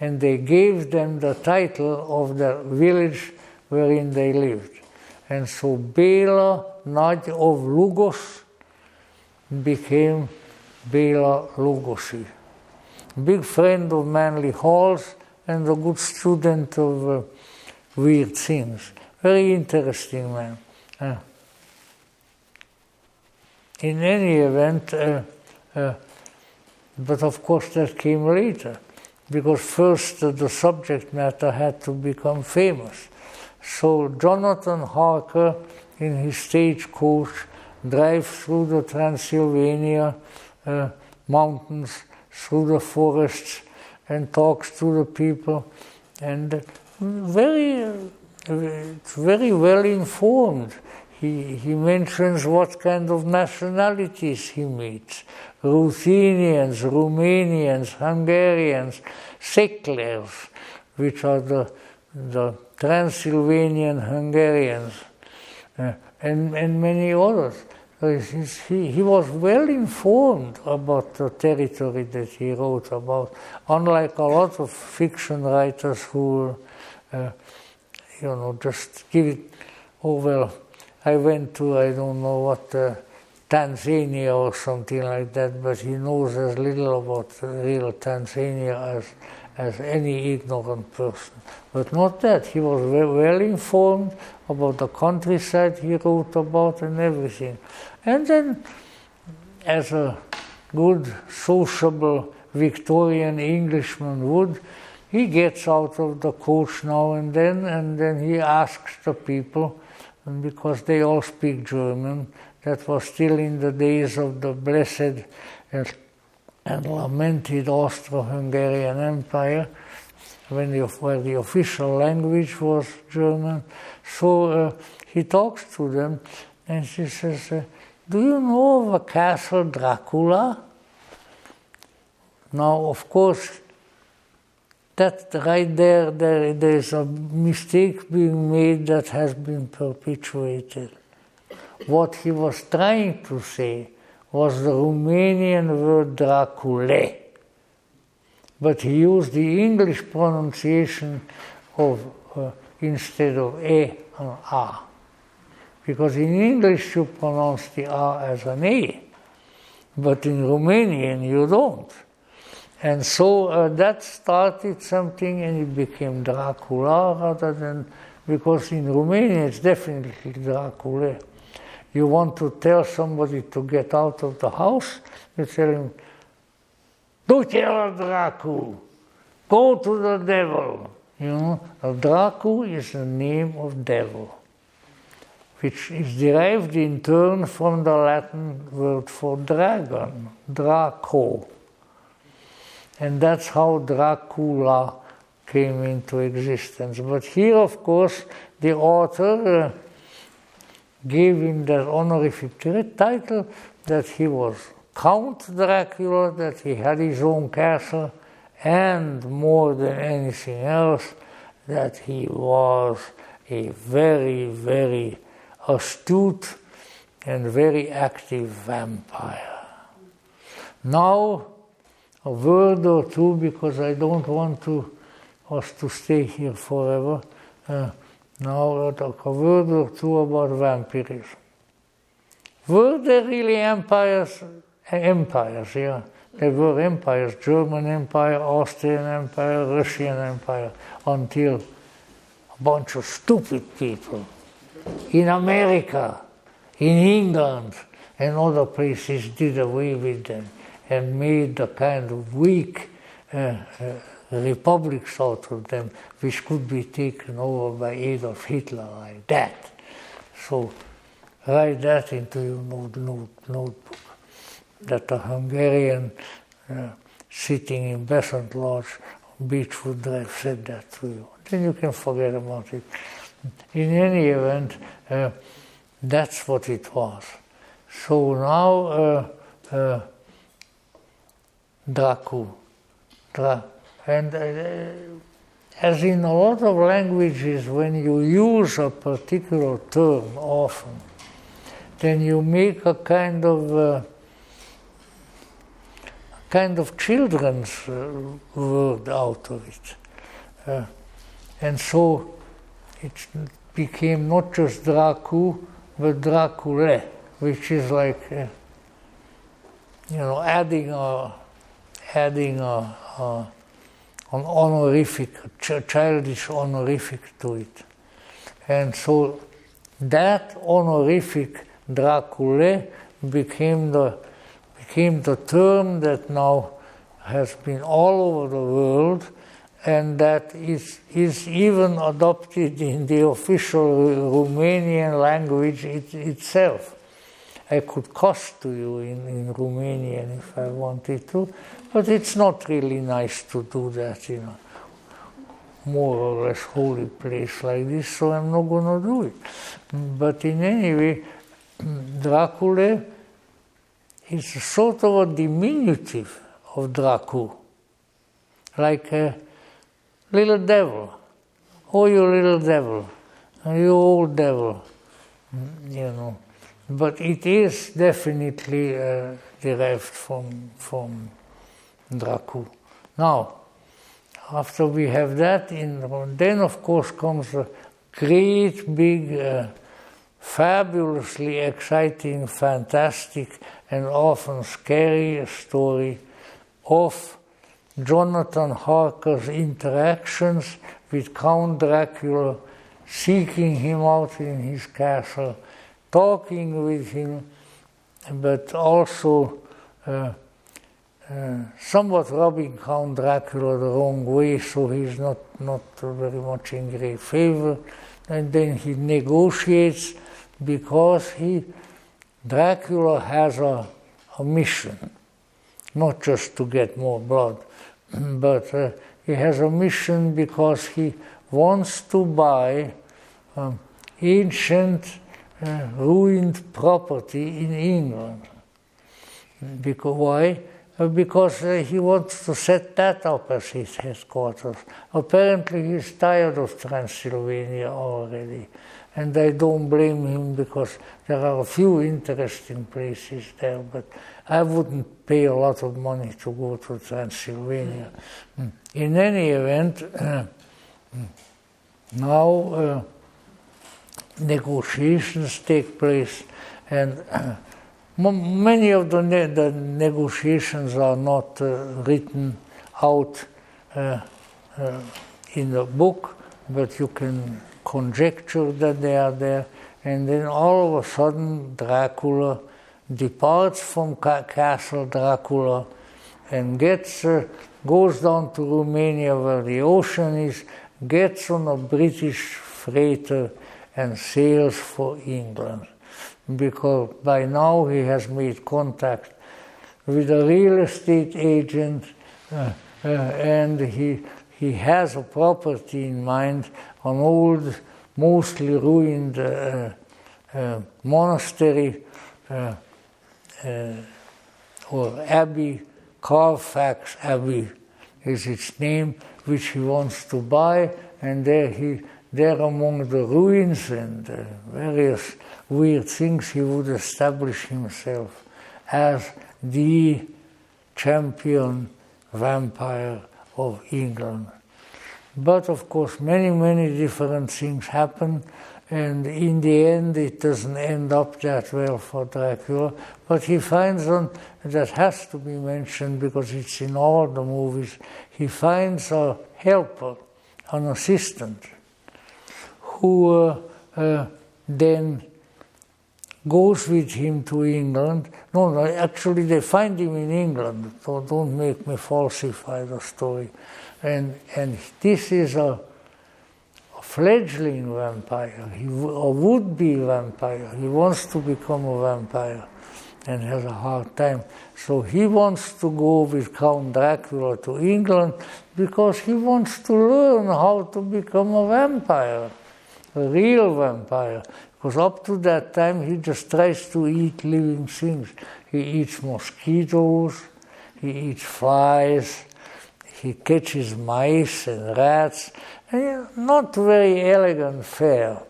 And they gave them the title of the village wherein they lived. And so Bela Nagy of Lugos became Bela Lugosi. Big friend of Manly Halls and a good student of weird things. Very interesting man. In any event, but of course that came later. because first the subject matter had to become famous. So Jonathan Harker, in his stagecoach, drives through the Transylvania mountains, through the forests, and talks to the people, and very well informed. He mentions what kind of nationalities he meets: Ruthenians, Romanians, Hungarians, Seclers, which are the Transylvanian Hungarians, and many others. So he was well informed about the territory that he wrote about, unlike a lot of fiction writers who, just give it, oh well, I went to, I don't know what, Tanzania or something like that, but he knows as little about real Tanzania as any ignorant person. But not that. He was well informed about the countryside he wrote about and everything. And then, as a good, sociable Victorian Englishman would, he gets out of the coach now and then he asks the people, and because they all speak German, that was still in the days of the blessed and lamented Austro-Hungarian Empire, where the official language was German. So he talks to them, and he says, "Do you know of a castle Dracula?" Now, of course, that right there's a mistake being made that has been perpetuated. What he was trying to say was the Romanian word Dracule, but he used the English pronunciation of instead of E and A, because in English you pronounce the A as an A, but in Romanian you don't. And so that started something, and it became Dracula rather than, because in Romania it's definitely Dracule. You want to tell somebody to get out of the house, you tell him, "Du-te la dracu, go to the devil." Dracu is the name of devil, which is derived in turn from the Latin word for dragon, Draco. And that's how Dracula came into existence. But here, of course, the author gave him that honorific title, that he was Count Dracula, that he had his own castle, and more than anything else, that he was a very, very astute and very active vampire. Now, a word or two, because I don't want us to stay here forever. Now I'll talk a word or two about vampirism. Were there really empires? Empires, yeah. There were empires, German Empire, Austrian Empire, Russian Empire, until a bunch of stupid people in America, in England, and other places did away with them and made the kind of weak republics out of them, which could be taken over by Adolf Hitler like that. So write that into your notebook, that a Hungarian sitting in Besant Lodge, Beechwood Drive, said that to you. Then you can forget about it. In any event, that's what it was. So now and as in a lot of languages, when you use a particular term often, then you make a kind of children's word out of it. And so it became not just Dracu, but Dracule, which is like, adding an honorific, childish honorific to it. And so that honorific Dracule became the term that now has been all over the world, and that is even adopted in the official Romanian language itself. I could cuss to you in Romanian if I wanted to, but it's not really nice to do that in a more or less holy place like this, so I'm not going to do it. But in any way, Dracula is a sort of a diminutive of Dracu, like a little devil. Oh, you little devil, you old devil, you know. But it is definitely derived from Dracu. Now, after we have that, then of course comes a great, big, fabulously exciting, fantastic, and often scary story of Jonathan Harker's interactions with Count Dracula, seeking him out in his castle, talking with him, but also somewhat rubbing Count Dracula the wrong way, so he's not very much in great favor. And then he negotiates because Dracula has a mission, not just to get more blood, but he has a mission because he wants to buy ancient ruined property in England. Why? Because he wants to set that up as his headquarters. Apparently he's tired of Transylvania already, and I don't blame him because there are a few interesting places there, but I wouldn't pay a lot of money to go to Transylvania. In any event, now negotiations take place, and many of the negotiations are not written out in the book, but you can conjecture that they are there. And then all of a sudden Dracula departs from Castle Dracula and goes down to Romania where the ocean is, gets on a British freighter and sails for England. Because by now he has made contact with a real estate agent and he has a property in mind, an old, mostly ruined monastery or abbey, Carfax Abbey is its name, which he wants to buy, and there among the ruins and various weird things, he would establish himself as the champion vampire of England. But of course, many, many different things happen, and in the end, it doesn't end up that well for Dracula. But he finds that has to be mentioned because it's in all the movies, he finds a helper, an assistant, who then goes with him to England. No, actually they find him in England, so don't make me falsify the story. And this is a fledgling vampire, a would-be vampire. He wants to become a vampire and has a hard time. So he wants to go with Count Dracula to England because he wants to learn how to become a vampire, a real vampire. Because up to that time, he just tries to eat living things. He eats mosquitoes, he eats flies, he catches mice and rats, and not very elegant fare.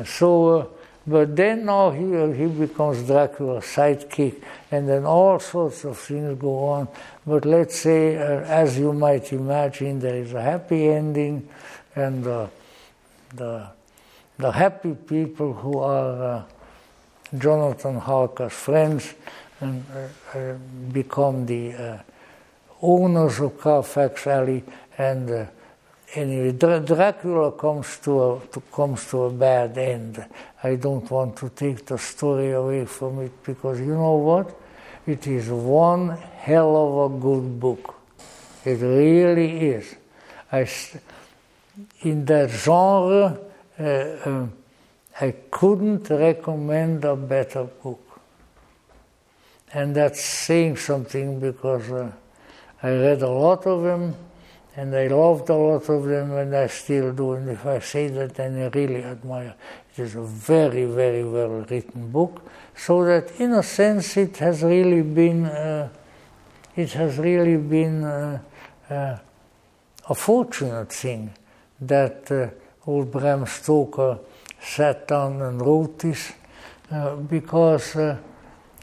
So, but then now he becomes Dracula's sidekick, and then all sorts of things go on. But let's say, as you might imagine, there is a happy ending, and the happy people who are Jonathan Harker's friends and become the owners of Carfax Alley, and anyway, Dracula comes to a bad end. I don't want to take the story away from it because you know what? It is one hell of a good book. It really is. In that genre, I couldn't recommend a better book. And that's saying something, because I read a lot of them, and I loved a lot of them, and I still do. And if I say that, then I really admire. It is a very, very well written book, so that in a sense it has really been a fortunate thing that old Bram Stoker sat down and wrote this, because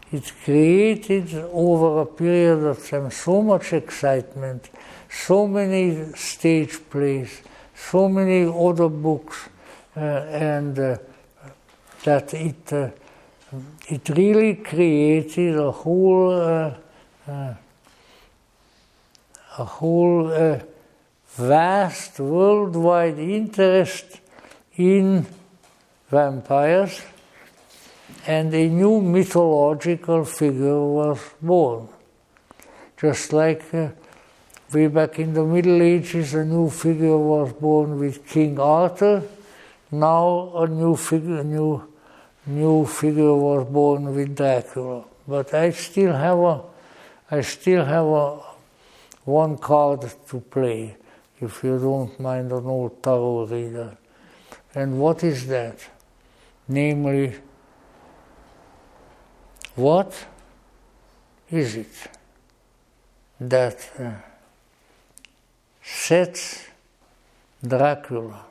it created over a period of time so much excitement, so many stage plays, so many other books, and that it really created a whole vast worldwide interest in vampires, and a new mythological figure was born. Just like way back in the Middle Ages, a new figure was born with King Arthur. Now a new figure was born with Dracula. But I still have one card to play, if you don't mind, an old tarot reader. And what is that? Namely, what is it that sets Dracula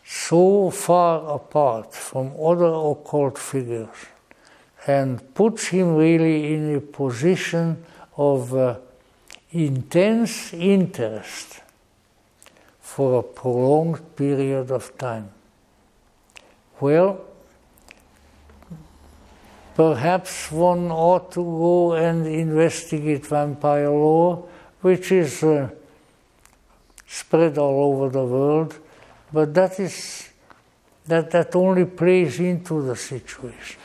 so far apart from other occult figures and puts him really in a position of intense interest for a prolonged period of time? Well, perhaps one ought to go and investigate vampire lore, which is spread all over the world, but that only plays into the situation.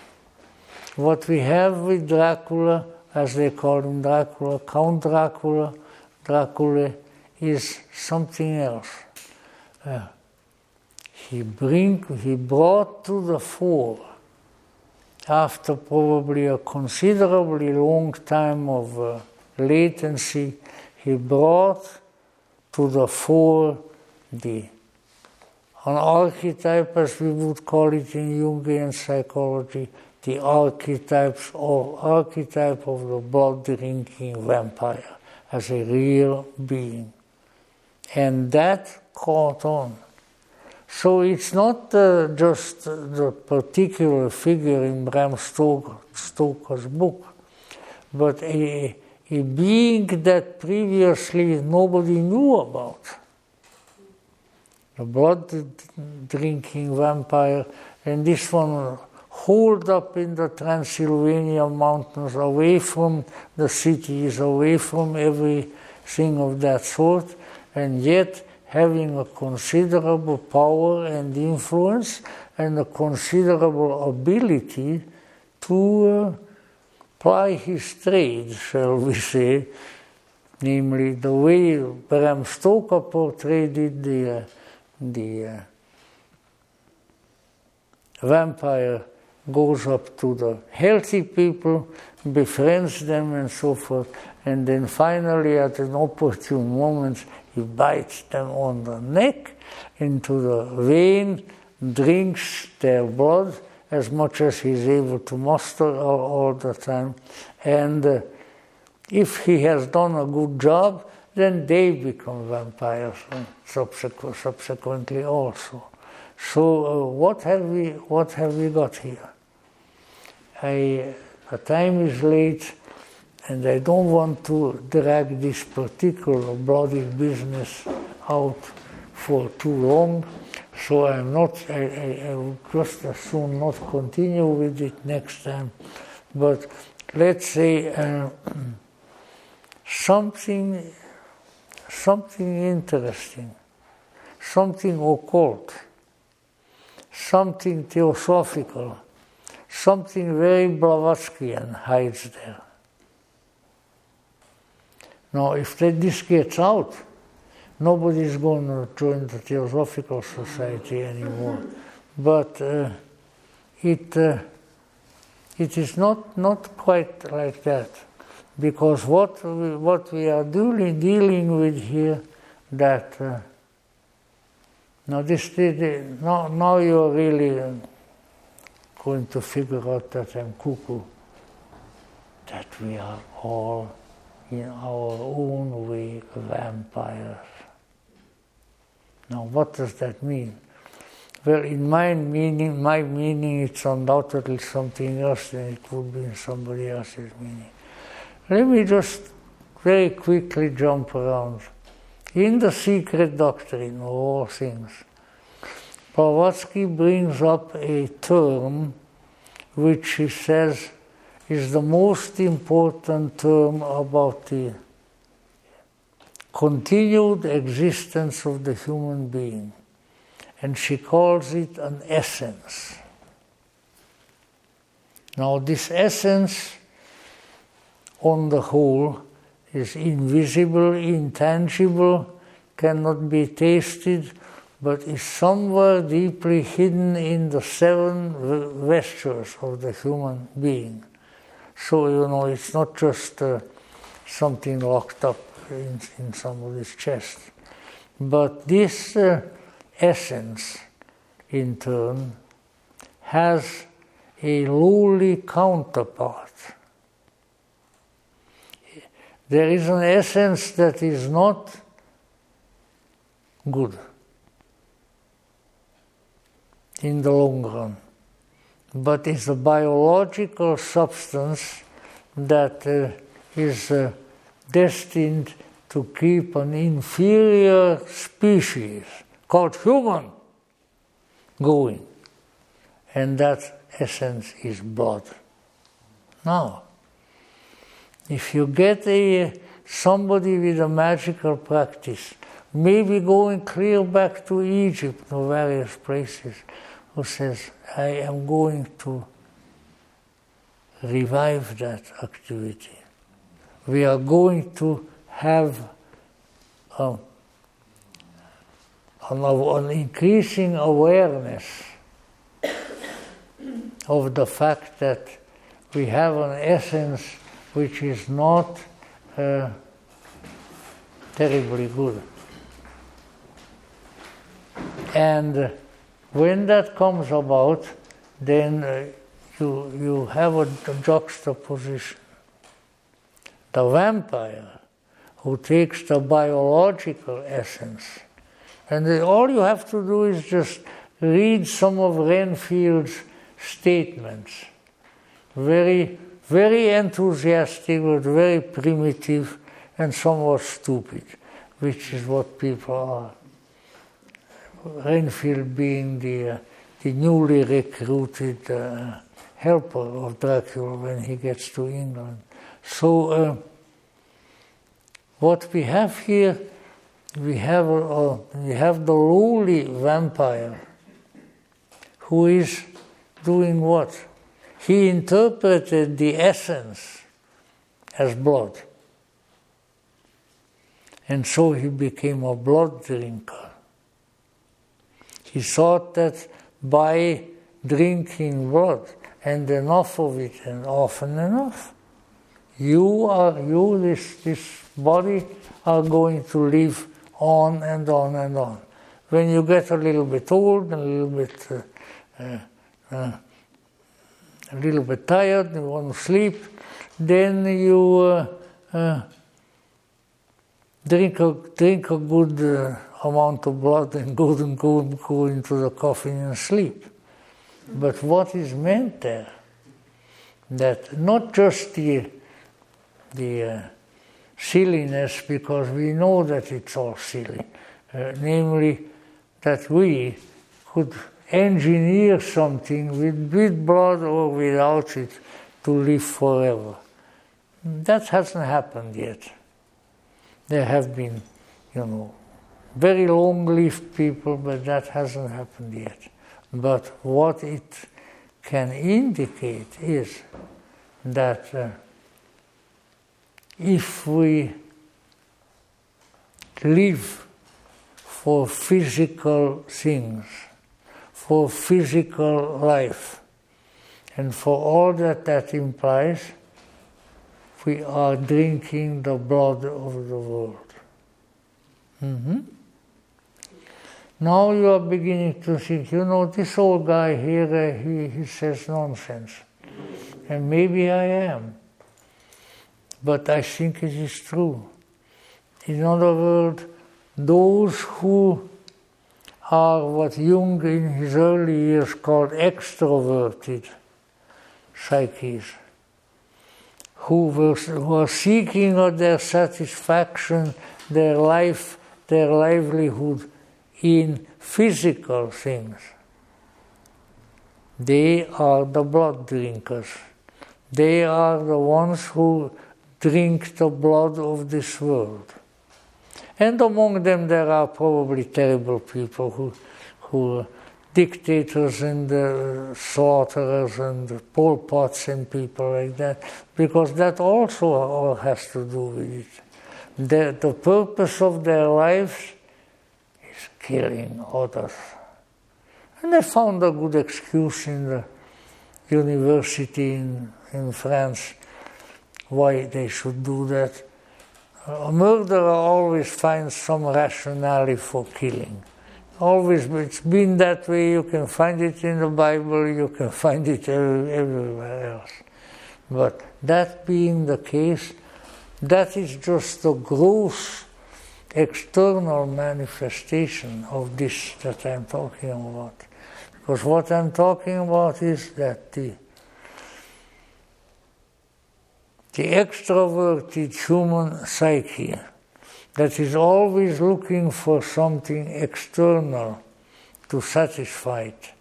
What we have with Dracula, as they call him Dracula, Count Dracula, is something else. He brought to the fore, after probably a considerably long time of latency, he brought to the fore an archetype, as we would call it in Jungian psychology, the archetype of the blood-drinking vampire as a real being. And that caught on. So it's not just the particular figure in Bram Stoker's book, but a being that previously nobody knew about. The blood-drinking vampire, and this one holed up in the Transylvania mountains, away from the cities, away from everything of that sort, and yet having a considerable power and influence and a considerable ability to ply his trade, shall we say, namely the way Bram Stoker portrayed it, the vampire goes up to the healthy people, befriends them and so forth, and then finally at an opportune moment he bites them on the neck, into the vein, drinks their blood as much as he's able to muster all the time, and if he has done a good job, then they become vampires subsequently also. So what have we got here? The time is late, and I don't want to drag this particular bloody business out for too long, so I will just as soon not continue with it next time. But let's say something interesting, something occult, something theosophical, something very Blavatskyan hides there. Now, if this gets out, nobody is going to join the Theosophical Society anymore. But it is not quite like that, because what we are dealing with here, that now you are really going to figure out that I'm cuckoo, that we are all in our own way vampires. Now, what does that mean? Well, in my meaning, it's undoubtedly something else than it would be in somebody else's meaning. Let me just very quickly jump around. In the secret doctrine of all things, Blavatsky brings up a term which he says is the most important term about the continued existence of the human being. And she calls it an essence. Now, this essence, on the whole, is invisible, intangible, cannot be tasted, but is somewhere deeply hidden in the 7 vestures of the human being. So, it's not just something locked up in somebody's chest. But this essence, in turn, has a lowly counterpart. There is an essence that is not good in the long run, but is a biological substance that is destined to keep an inferior species called human going, and that essence is blood. Now, if you get somebody with a magical practice, maybe going clear back to Egypt or various places, who says, I am going to revive that activity. We are going to have an increasing awareness of the fact that we have an essence which is not terribly good. And when that comes about, then you have a juxtaposition. The vampire who takes the biological essence, and all you have to do is just read some of Renfield's statements. Very, very enthusiastic, but very primitive and somewhat stupid, which is what people are. Renfield being the newly recruited helper of Dracula when he gets to England. So what we have here, we have the lowly vampire who is doing what? He interpreted the essence as blood. And so he became a blood drinker. He thought that by drinking blood, and enough of it, and often enough, this body, are going to live on and on and on. When you get a little bit old, a little bit tired, you want to sleep, then you drink a good amount of blood and go into the coffin and sleep. But what is meant there? That not just the silliness, because we know that it's all silly, namely that we could engineer something with blood or without it to live forever. That hasn't happened yet. There have been, very long-lived people, but that hasn't happened yet. But what it can indicate is that if we live for physical things, for physical life, and for all that that implies, we are drinking the blood of the world. Now you are beginning to think, this old guy here, he says nonsense. And maybe I am. But I think it is true. In other words, those who are what Jung in his early years called extroverted psyches, who are seeking their satisfaction, their life, their livelihood in physical things. They are the blood drinkers. They are the ones who drink the blood of this world. And among them there are probably terrible people who are dictators and slaughterers and Pol Pots and people like that, because that also all has to do with it. The purpose of their lives is killing others. And they found a good excuse in the university in France why they should do that. A murderer always finds some rationale for killing. Always, it's been that way. You can find it in the Bible, you can find it everywhere else. But that being the case, that is just the gross external manifestation of this that I'm talking about. Because what I'm talking about is that the extroverted human psyche that is always looking for something external to satisfy it.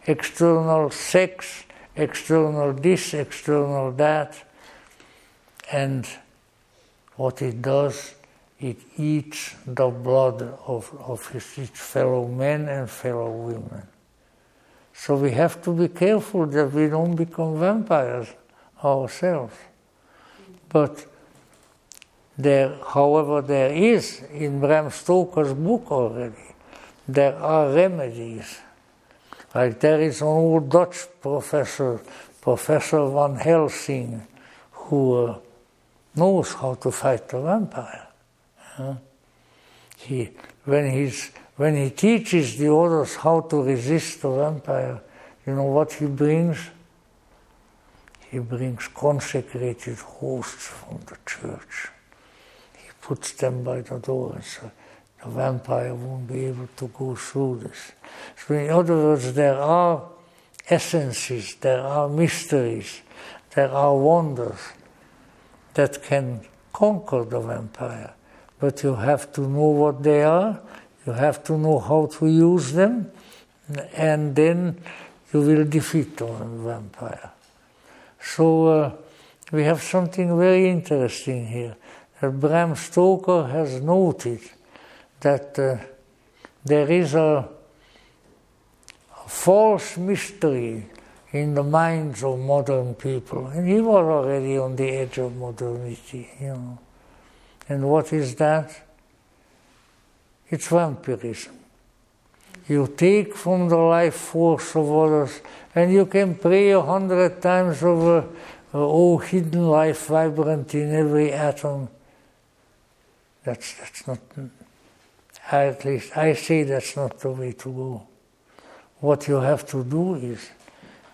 External sex, external this, external that. And what it does, it eats the blood of its fellow men and fellow women. So we have to be careful that we don't become vampires ourselves. But however, there is, in Bram Stoker's book already, there are remedies. Like there is an old Dutch professor, Professor Van Helsing, who knows how to fight the vampire. When he teaches the others how to resist the vampire, you know what he brings? He brings consecrated hosts from the church. He puts them by the door so the vampire won't be able to go through this. So in other words, there are essences, there are mysteries, there are wonders that can conquer the vampire. But you have to know what they are, you have to know how to use them, and then you will defeat the vampire. So we have something very interesting here. That Bram Stoker has noted that there is a false mystery in the minds of modern people. And he was already on the edge of modernity, And what is that? It's vampirism. You take from the life force of others, and you can pray 100 times over, hidden life vibrant in every atom. That's not, at least I say that's not the way to go. What you have to do is,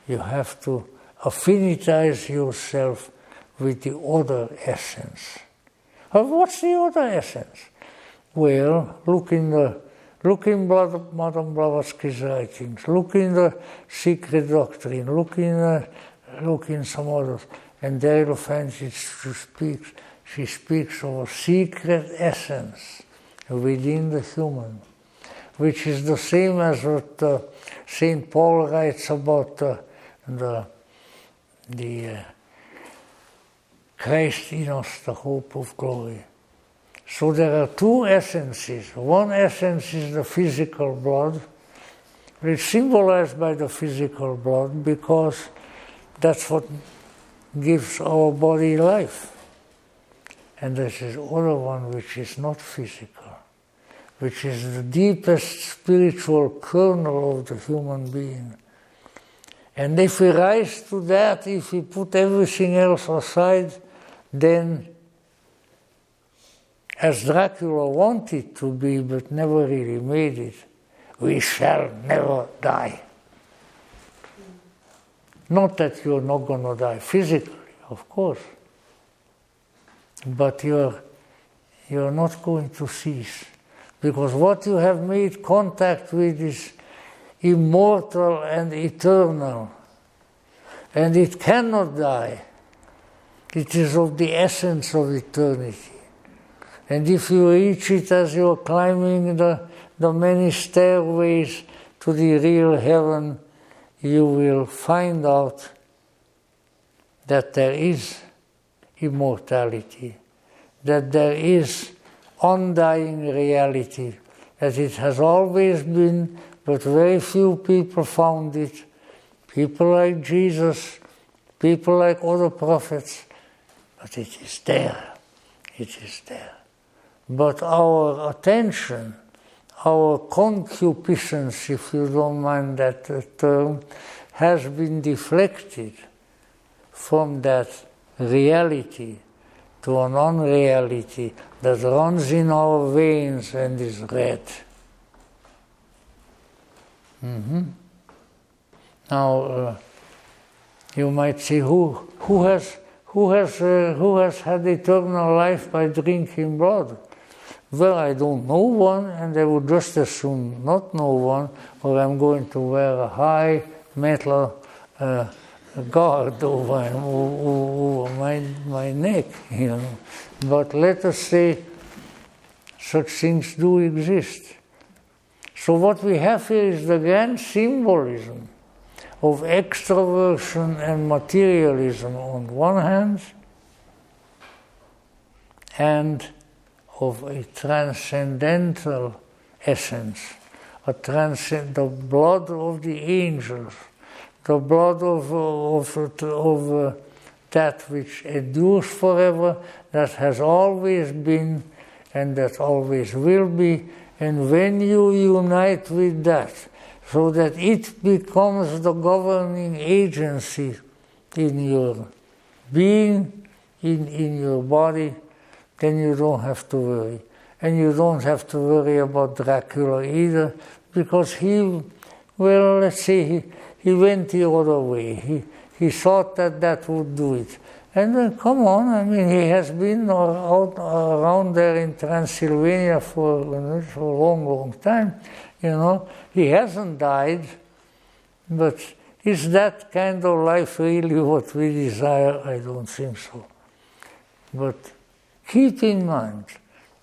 you have to affinitize yourself with the other essence. What's the other essence? Well, look in Madame Blavatsky's writings, look in the Secret Doctrine, look in some others, and there you'll find she speaks of a secret essence within the human, which is the same as what St. Paul writes about the Christ in us, the hope of glory. So there are two essences. One essence is the physical blood, It's symbolized by the physical blood because that's what gives our body life. And there's this other one which is not physical, which is the deepest spiritual kernel of the human being. And if we rise to that, if we put everything else aside, then, as Dracula wanted to be but never really made it, we shall never die. Not that you're not going to die physically, of course, but you're not going to cease. Because what you have made contact with is immortal and eternal, and it cannot die. It is of the essence of eternity. And if you reach it as you're climbing the many stairways to the real heaven, you will find out that there is immortality, that there is undying reality, that it has always been, but very few people found it. People like Jesus, people like other prophets, but it is there. It is there. But our attention, our concupiscence, if you don't mind that term, has been deflected from that reality to an unreality that runs in our veins and is red. Now, you might say, who has had eternal life by drinking blood? Well, I don't know one, and I would just as soon not know one, or I'm going to wear a high metal guard over my neck, you know. But let us say such things do exist. So what we have here is the grand symbolism of extraversion and materialism on one hand, and of a transcendental essence, the blood of the angels, the blood of that which endures forever, that has always been and that always will be. And when you unite with that, so that it becomes the governing agency in your being, in your body, then you don't have to worry. And you don't have to worry about Dracula either, because he went the other way. He thought that would do it. And then, come on, I mean, he has been out around there in Transylvania for a long, long time, you know. He hasn't died, but is that kind of life really what we desire? I don't think so. But keep in mind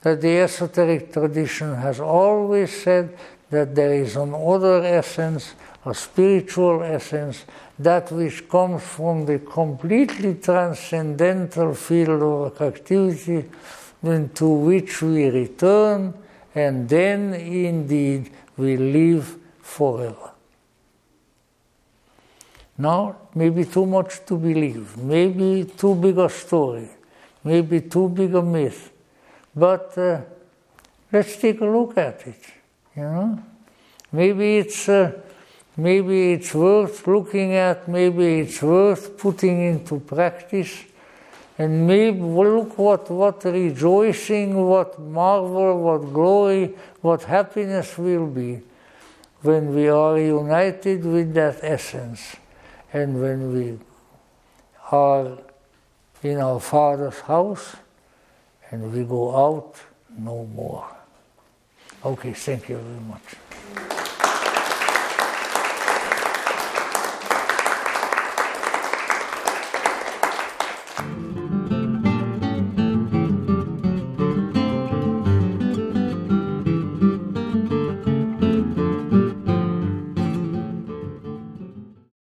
that the esoteric tradition has always said that there is another essence, a spiritual essence, that which comes from the completely transcendental field of activity into which we return, and then indeed we live forever. Now, maybe too much to believe, maybe too big a story, maybe too big a myth, but let's take a look at it, you know. Maybe it's worth looking at, maybe it's worth putting into practice, and maybe look what rejoicing, what marvel, what glory, what happiness will be when we are united with that essence, and when we are in our Father's house and we go out no more. Okay, thank you very much.